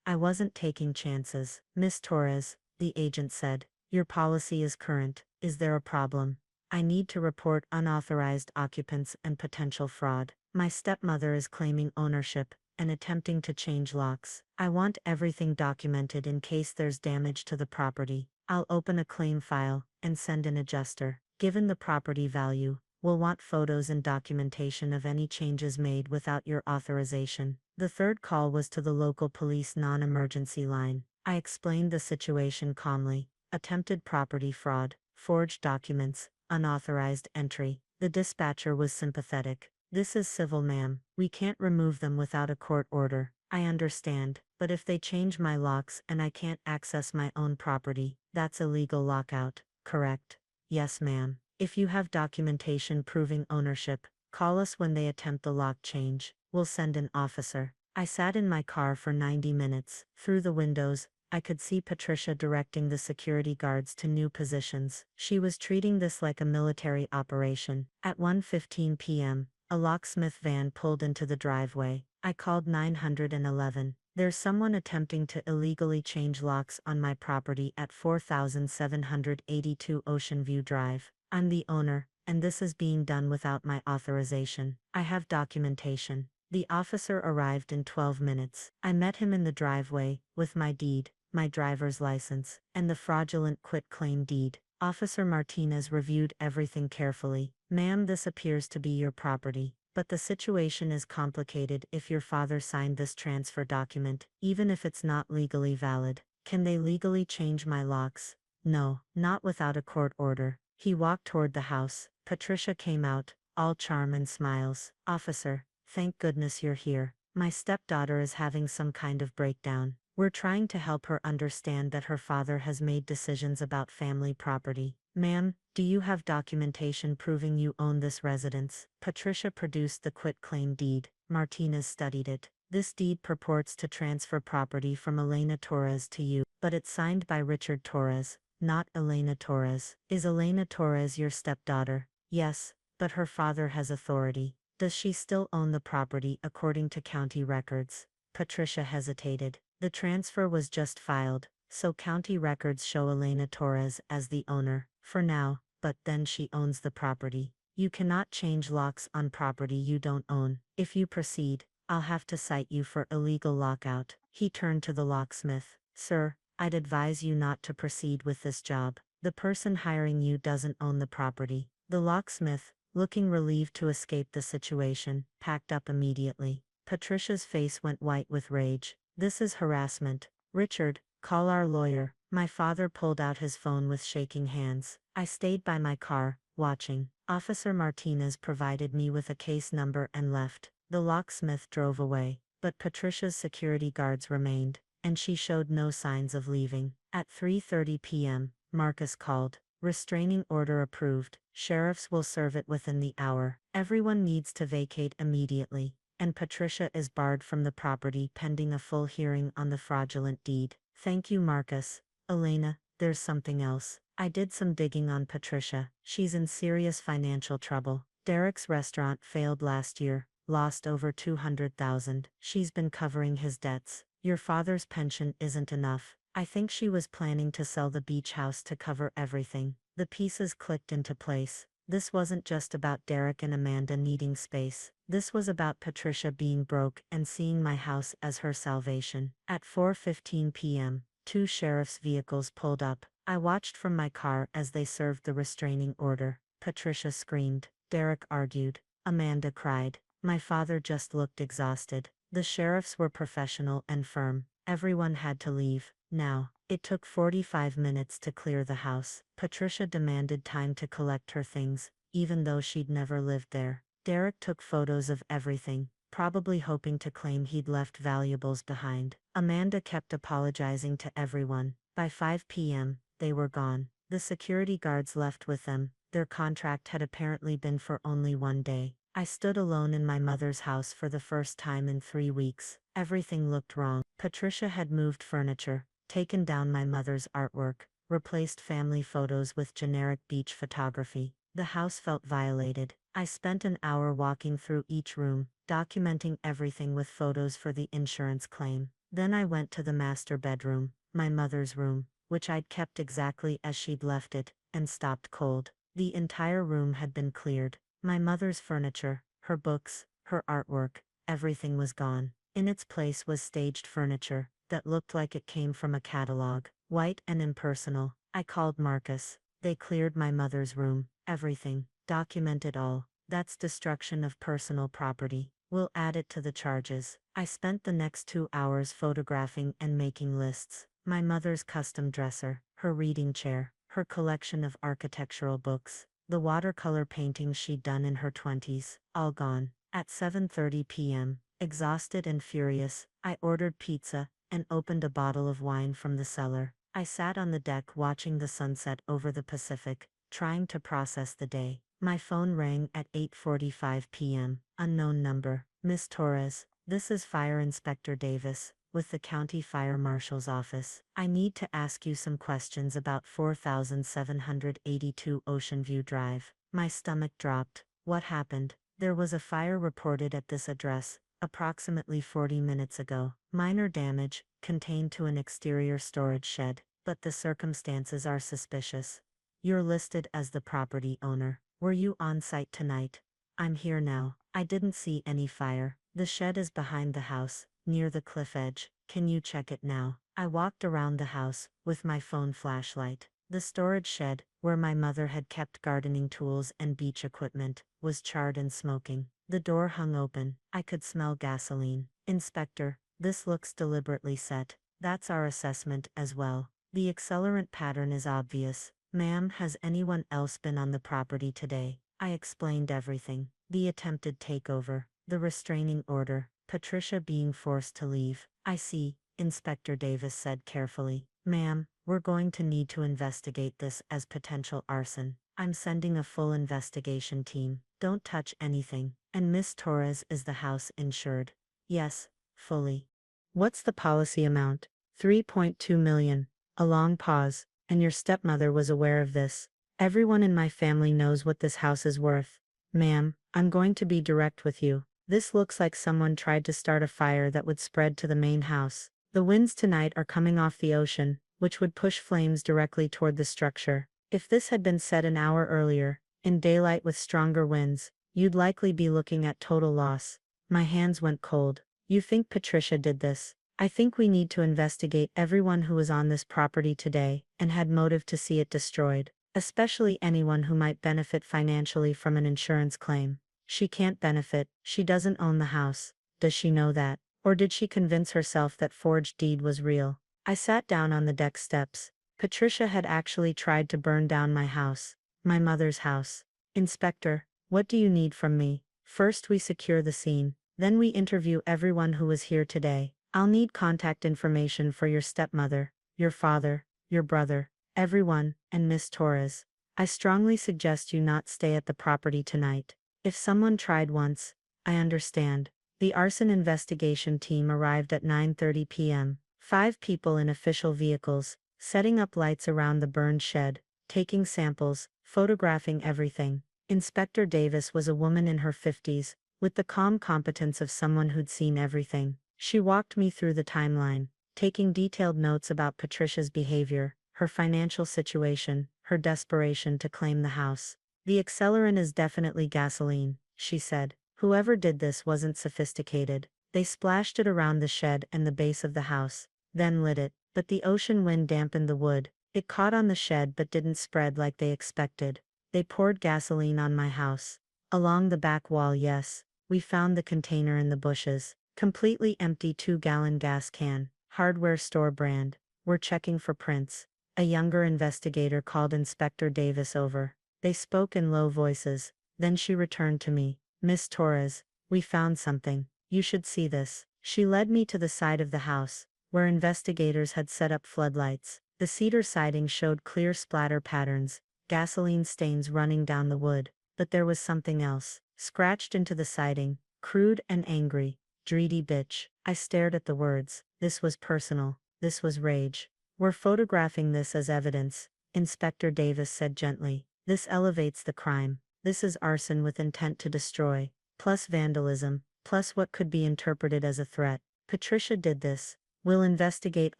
I wasn't taking chances. "Miss Torres," the agent said, "your policy is current. Is there a problem?" "I need to report unauthorized occupants and potential fraud. My stepmother is claiming ownership and attempting to change locks. I want everything documented in case there's damage to the property." I'll open a claim file and send an adjuster. Given the property value, we'll want photos and documentation of any changes made without your authorization. The third call was to the local police non-emergency line. I explained the situation calmly. Attempted property fraud, forged documents, unauthorized entry. The dispatcher was sympathetic. This is civil, ma'am. We can't remove them without a court order. I understand, but if they change my locks and I can't access my own property, that's illegal lockout, correct? Yes, ma'am. If you have documentation proving ownership, call us when they attempt the lock change. We'll send an officer. I sat in my car for 90 minutes. Through the windows, I could see Patricia directing the security guards to new positions. She was treating this like a military operation. At 1:15 p.m., a locksmith van pulled into the driveway. I called 911. There's someone attempting to illegally change locks on my property at 4782 Ocean View Drive. I'm the owner, and this is being done without my authorization. I have documentation. The officer arrived in 12 minutes. I met him in the driveway, with my deed, my driver's license, and the fraudulent quitclaim deed. Officer Martinez reviewed everything carefully. Ma'am, this appears to be your property, but the situation is complicated if your father signed this transfer document, even if it's not legally valid. Can they legally change my locks? No, not without a court order. He walked toward the house. Patricia came out, all charm and smiles. Officer, thank goodness you're here. My stepdaughter is having some kind of breakdown. We're trying to help her understand that her father has made decisions about family property. Ma'am, do you have documentation proving you own this residence? Patricia produced the quitclaim deed. Martinez studied it. This deed purports to transfer property from Elena Torres to you, but it's signed by Richard Torres, not Elena Torres. Is Elena Torres your stepdaughter? Yes, but her father has authority. Does she still own the property according to county records? Patricia hesitated. The transfer was just filed, so county records show Elena Torres as the owner, for now, but then she owns the property. You cannot change locks on property you don't own. If you proceed, I'll have to cite you for illegal lockout. He turned to the locksmith. Sir, I'd advise you not to proceed with this job. The person hiring you doesn't own the property. The locksmith, looking relieved to escape the situation, packed up immediately. Patricia's face went white with rage. This is harassment. Richard, call our lawyer. My father pulled out his phone with shaking hands. I stayed by my car, watching. Officer Martinez provided me with a case number and left. The locksmith drove away, but Patricia's security guards remained, and she showed no signs of leaving. At 3:30 p.m., Marcus called. Restraining order approved. Sheriffs will serve it within the hour. Everyone needs to vacate immediately, and Patricia is barred from the property pending a full hearing on the fraudulent deed. Thank you, Marcus. Elena, there's something else. I did some digging on Patricia. She's in serious financial trouble. Derek's restaurant failed last year, lost over $200,000. She's been covering his debts. Your father's pension isn't enough. I think she was planning to sell the beach house to cover everything. The pieces clicked into place. This wasn't just about Derek and Amanda needing space. This was about Patricia being broke and seeing my house as her salvation. At 4:15 p.m., 2 sheriff's vehicles pulled up. I watched from my car as they served the restraining order. Patricia screamed. Derek argued. Amanda cried. My father just looked exhausted. The sheriffs were professional and firm. Everyone had to leave. Now, it took 45 minutes to clear the house. Patricia demanded time to collect her things, even though she'd never lived there. Derek took photos of everything, probably hoping to claim he'd left valuables behind. Amanda kept apologizing to everyone. By 5 p.m., they were gone. The security guards left with them. Their contract had apparently been for only 1 day. I stood alone in my mother's house for the first time in 3 weeks. Everything looked wrong. Patricia had moved furniture, taken down my mother's artwork, replaced family photos with generic beach photography. The house felt violated. I spent an hour walking through each room, documenting everything with photos for the insurance claim. Then I went to the master bedroom, my mother's room, which I'd kept exactly as she'd left it, and stopped cold. The entire room had been cleared. My mother's furniture, her books, her artwork, everything was gone. In its place was staged furniture that looked like it came from a catalog, white and impersonal. I called Marcus. They cleared my mother's room, everything, documented all. That's destruction of personal property. We'll add it to the charges. I spent the next 2 hours photographing and making lists. My mother's custom dresser, her reading chair, her collection of architectural books, the watercolor paintings she'd done in her 20s, all gone. At 7:30 p.m., exhausted and furious, I ordered pizza and opened a bottle of wine from the cellar. I sat on the deck watching the sunset over the Pacific, trying to process the day. My phone rang at 8:45 p.m. Unknown number. Miss Torres, this is Fire Inspector Davis, with the County Fire Marshal's office. I need to ask you some questions about 4782 Ocean View Drive. My stomach dropped. What happened? There was a fire reported at this address, approximately 40 minutes ago. Minor damage, contained to an exterior storage shed, but the circumstances are suspicious. You're listed as the property owner. Were you on site tonight? I'm here now. I didn't see any fire. The shed is behind the house, near the cliff edge. Can you check it now? I walked around the house, with my phone flashlight. The storage shed, where my mother had kept gardening tools and beach equipment, was charred and smoking. The door hung open. I could smell gasoline. Inspector, this looks deliberately set. That's our assessment as well. The accelerant pattern is obvious. Ma'am, has anyone else been on the property today? I explained everything. The attempted takeover, the restraining order, Patricia being forced to leave. I see, Inspector Davis said carefully. Ma'am, we're going to need to investigate this as potential arson. I'm sending a full investigation team. Don't touch anything. And Miss Torres, is the house insured? Yes, fully. What's the policy amount? 3.2 million. A long pause. And your stepmother was aware of this. Everyone in my family knows what this house is worth. Ma'am, I'm going to be direct with you. This looks like someone tried to start a fire that would spread to the main house. The winds tonight are coming off the ocean, which would push flames directly toward the structure. If this had been set an hour earlier, in daylight with stronger winds, you'd likely be looking at total loss. My hands went cold. You think Patricia did this? I think we need to investigate everyone who was on this property today and had motive to see it destroyed, especially anyone who might benefit financially from an insurance claim. She can't benefit, she doesn't own the house. Does she know that? Or did she convince herself that forged deed was real? I sat down on the deck steps. Patricia had actually tried to burn down my house, my mother's house. Inspector, what do you need from me? First we secure the scene, then we interview everyone who was here today. I'll need contact information for your stepmother, your father, your brother, everyone, and Miss Torres. I strongly suggest you not stay at the property tonight. If someone tried once, I understand. The arson investigation team arrived at 9:30 p.m. 5 people in official vehicles, setting up lights around the burned shed, taking samples, photographing everything. Inspector Davis was a woman in her 50s, with the calm competence of someone who'd seen everything. She walked me through the timeline, taking detailed notes about Patricia's behavior, her financial situation, her desperation to claim the house. The accelerant is definitely gasoline, she said. Whoever did this wasn't sophisticated. They splashed it around the shed and the base of the house, then lit it, but the ocean wind dampened the wood. It caught on the shed but didn't spread like they expected. They poured gasoline on my house. Along the back wall, yes. We found the container in the bushes. Completely empty 2-gallon gas can, hardware store brand. We're checking for prints. A younger investigator called Inspector Davis over. They spoke in low voices. Then she returned to me. Miss Torres, we found something. You should see this. She led me to the side of the house, where investigators had set up floodlights. The cedar siding showed clear splatter patterns, gasoline stains running down the wood. But there was something else, scratched into the siding, crude and angry. Dreedy bitch. I stared at the words. This was personal. This was rage. We're photographing this as evidence, Inspector Davis said gently. This elevates the crime. This is arson with intent to destroy, plus vandalism, plus what could be interpreted as a threat. Patricia did this. We'll investigate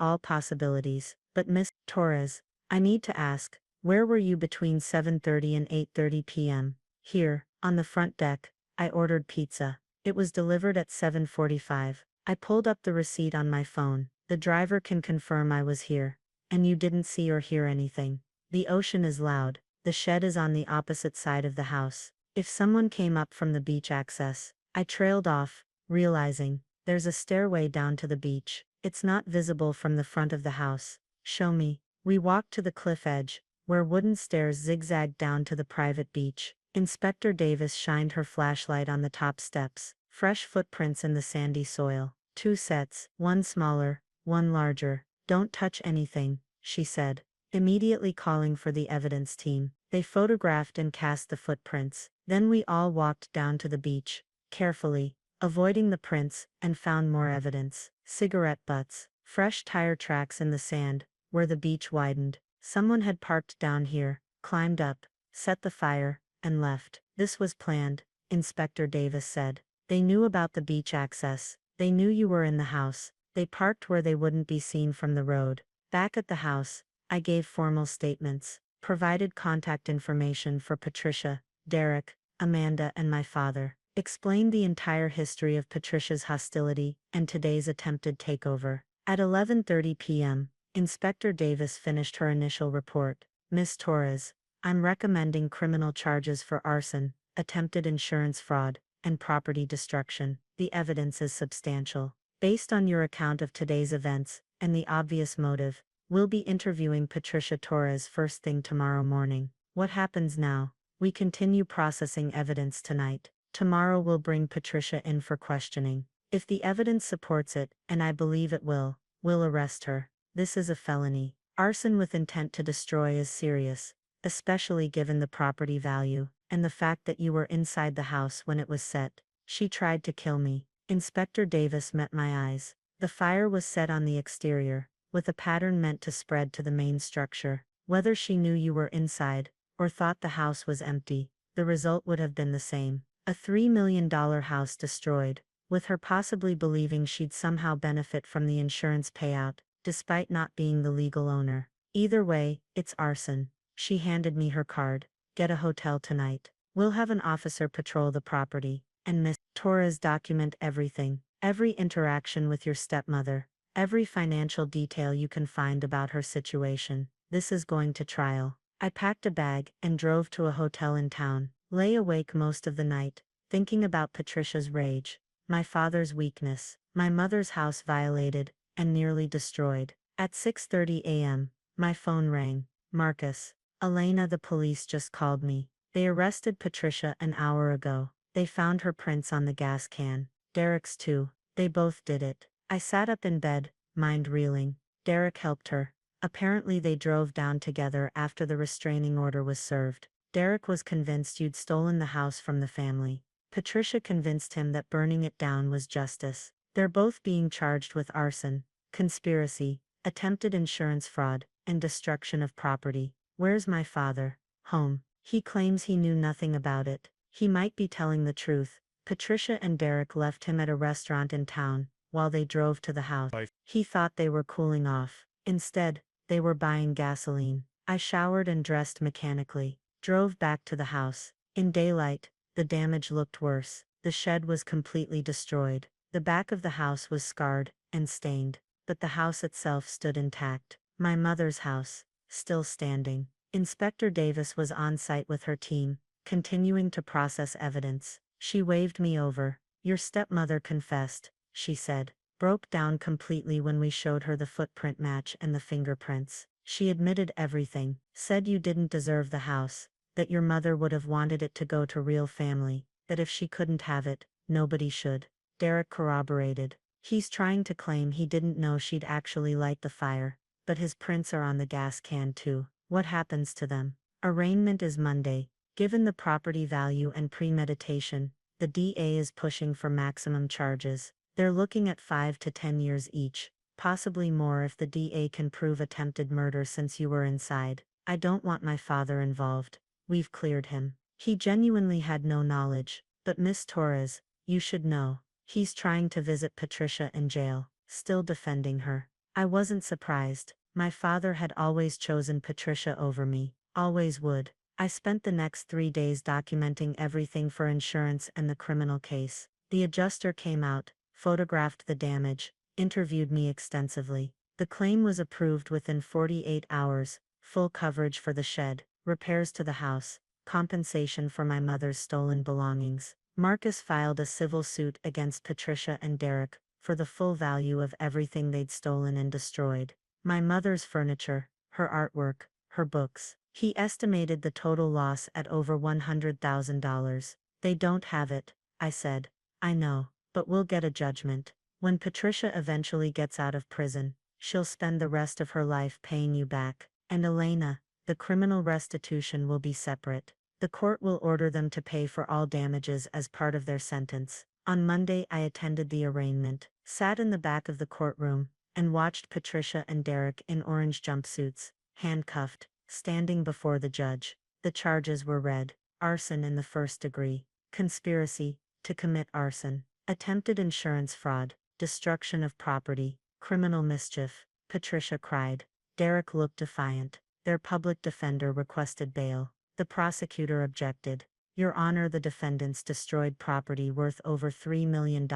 all possibilities. But Miss Torres, I need to ask, where were you between 7:30 and 8:30 p.m.? Here, on the front deck. I ordered pizza. It was delivered at 7:45. I pulled up the receipt on my phone. The driver can confirm I was here. And you didn't see or hear anything. The ocean is loud. The shed is on the opposite side of the house. If someone came up from the beach access, I trailed off, realizing there's a stairway down to the beach. It's not visible from the front of the house. Show me. We walked to the cliff edge, where wooden stairs zigzagged down to the private beach. Inspector Davis shined her flashlight on the top steps. Fresh footprints in the sandy soil. 2 sets, one smaller, one larger. Don't touch anything, she said, immediately calling for the evidence team. They photographed and cast the footprints. Then we all walked down to the beach, carefully, avoiding the prints, and found more evidence. Cigarette butts, fresh tire tracks in the sand, where the beach widened. Someone had parked down here, climbed up, set the fire, and left. This was planned, Inspector Davis said. They knew about the beach access. They knew you were in the house. They parked where they wouldn't be seen from the road. Back at the house, I gave formal statements, provided contact information for Patricia, Derek, Amanda, and my father, explained the entire history of Patricia's hostility and today's attempted takeover. At 11:30 p.m., Inspector Davis finished her initial report. Miss Torres, I'm recommending criminal charges for arson, attempted insurance fraud, and property destruction. The evidence is substantial. Based on your account of today's events, and the obvious motive, we'll be interviewing Patricia Torres first thing tomorrow morning. What happens now? We continue processing evidence tonight. Tomorrow we'll bring Patricia in for questioning. If the evidence supports it, and I believe it will, we'll arrest her. This is a felony. Arson with intent to destroy is serious, especially given the property value, and the fact that you were inside the house when it was set. She tried to kill me. Inspector Davis met my eyes. The fire was set on the exterior, with a pattern meant to spread to the main structure. Whether she knew you were inside, or thought the house was empty, the result would have been the same. A $3 million house destroyed, with her possibly believing she'd somehow benefit from the insurance payout, despite not being the legal owner. Either way, it's arson. She handed me her card. Get a hotel tonight. We'll have an officer patrol the property, and Miss Torres document everything, every interaction with your stepmother, every financial detail you can find about her situation. This is going to trial. I packed a bag and drove to a hotel in town. Lay awake most of the night, thinking about Patricia's rage, my father's weakness, my mother's house violated, and nearly destroyed. At 6:30 a.m., my phone rang. Marcus. Elena, the police just called me. They arrested Patricia an hour ago. They found her prints on the gas can. Derek's too. They both did it. I sat up in bed, mind reeling. Derek helped her. Apparently they drove down together after the restraining order was served. Derek was convinced you'd stolen the house from the family. Patricia convinced him that burning it down was justice. They're both being charged with arson, conspiracy, attempted insurance fraud, and destruction of property. Where's my father? Home. He claims he knew nothing about it. He might be telling the truth. Patricia and Derek left him at a restaurant in town, while they drove to the house. He thought they were cooling off. Instead, they were buying gasoline. I showered and dressed mechanically, drove back to the house. In daylight, the damage looked worse. The shed was completely destroyed. The back of the house was scarred and stained, but the house itself stood intact. My mother's house, still standing. Inspector Davis was on site with her team, continuing to process evidence. She waved me over. Your stepmother confessed, she said. Broke down completely when we showed her the footprint match and the fingerprints. She admitted everything, said you didn't deserve the house, that your mother would have wanted it to go to real family, that if she couldn't have it, nobody should. Derek corroborated. He's trying to claim he didn't know she'd actually light the fire, but his prints are on the gas can too. What happens to them? Arraignment is Monday. Given the property value and premeditation, the DA is pushing for maximum charges. They're looking at 5 to 10 years each, possibly more if the DA can prove attempted murder since you were inside. I don't want my father involved. We've cleared him. He genuinely had no knowledge, but Miss Torres, you should know. He's trying to visit Patricia in jail, still defending her. I wasn't surprised. My father had always chosen Patricia over me, always would. I spent the next 3 days documenting everything for insurance and the criminal case. The adjuster came out, photographed the damage, interviewed me extensively. The claim was approved within 48 hours, full coverage for the shed, repairs to the house, compensation for my mother's stolen belongings. Marcus filed a civil suit against Patricia and Derek for the full value of everything they'd stolen and destroyed. My mother's furniture, her artwork, her books. He estimated the total loss at over $100,000. They don't have it, I said. I know, but we'll get a judgment. When Patricia eventually gets out of prison, she'll spend the rest of her life paying you back. And Elena, the criminal restitution will be separate. The court will order them to pay for all damages as part of their sentence. On Monday, I attended the arraignment, sat in the back of the courtroom, and watched Patricia and Derek in orange jumpsuits, handcuffed, standing before the judge. The charges were read: arson in the first degree, conspiracy to commit arson, attempted insurance fraud, destruction of property, criminal mischief. Patricia cried. Derek looked defiant. Their public defender requested bail. The prosecutor objected. Your Honor, the defendants destroyed property worth over $3 million,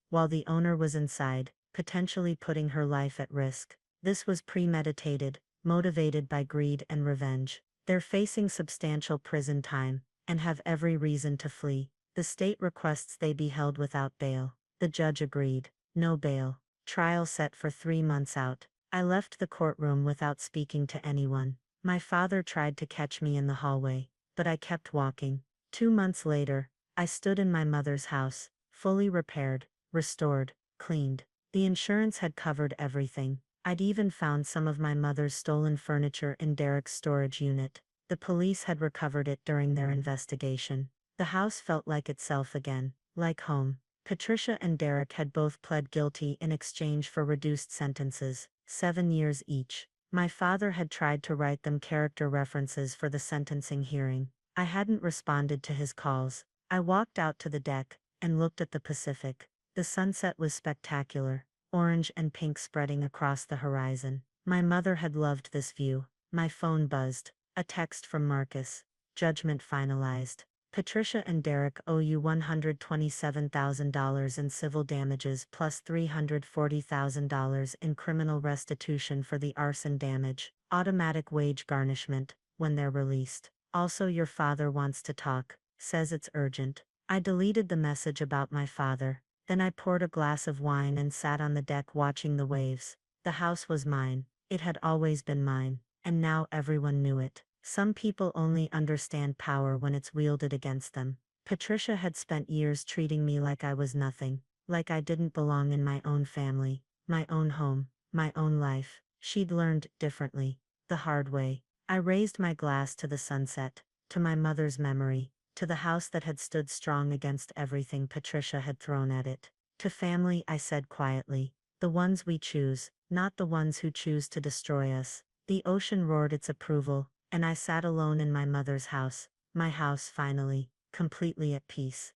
while the owner was inside, potentially putting her life at risk. This was premeditated, motivated by greed and revenge. They're facing substantial prison time, and have every reason to flee. The state requests they be held without bail. The judge agreed. No bail. Trial set for 3 months out. I left the courtroom without speaking to anyone. My father tried to catch me in the hallway, but I kept walking. 2 months later, I stood in my mother's house, fully repaired, restored, cleaned. The insurance had covered everything. I'd even found some of my mother's stolen furniture in Derek's storage unit. The police had recovered it during their investigation. The house felt like itself again, like home. Patricia and Derek had both pled guilty in exchange for reduced sentences, 7 years each. My father had tried to write them character references for the sentencing hearing. I hadn't responded to his calls. I walked out to the deck and looked at the Pacific. The sunset was spectacular, orange and pink spreading across the horizon. My mother had loved this view. My phone buzzed. A text from Marcus. Judgment finalized. Patricia and Derek owe you $127,000 in civil damages plus $340,000 in criminal restitution for the arson damage, automatic wage garnishment, when they're released. Also, your father wants to talk, says it's urgent. I deleted the message about my father. Then I poured a glass of wine and sat on the deck watching the waves. The house was mine. It had always been mine, and now everyone knew it. Some people only understand power when it's wielded against them. Patricia had spent years treating me like I was nothing, like I didn't belong in my own family, my own home, my own life. She'd learned differently, the hard way. I raised my glass to the sunset, to my mother's memory, to the house that had stood strong against everything Patricia had thrown at it. To family, I said quietly, the ones we choose, not the ones who choose to destroy us. The ocean roared its approval, and I sat alone in my mother's house, my house finally, completely at peace.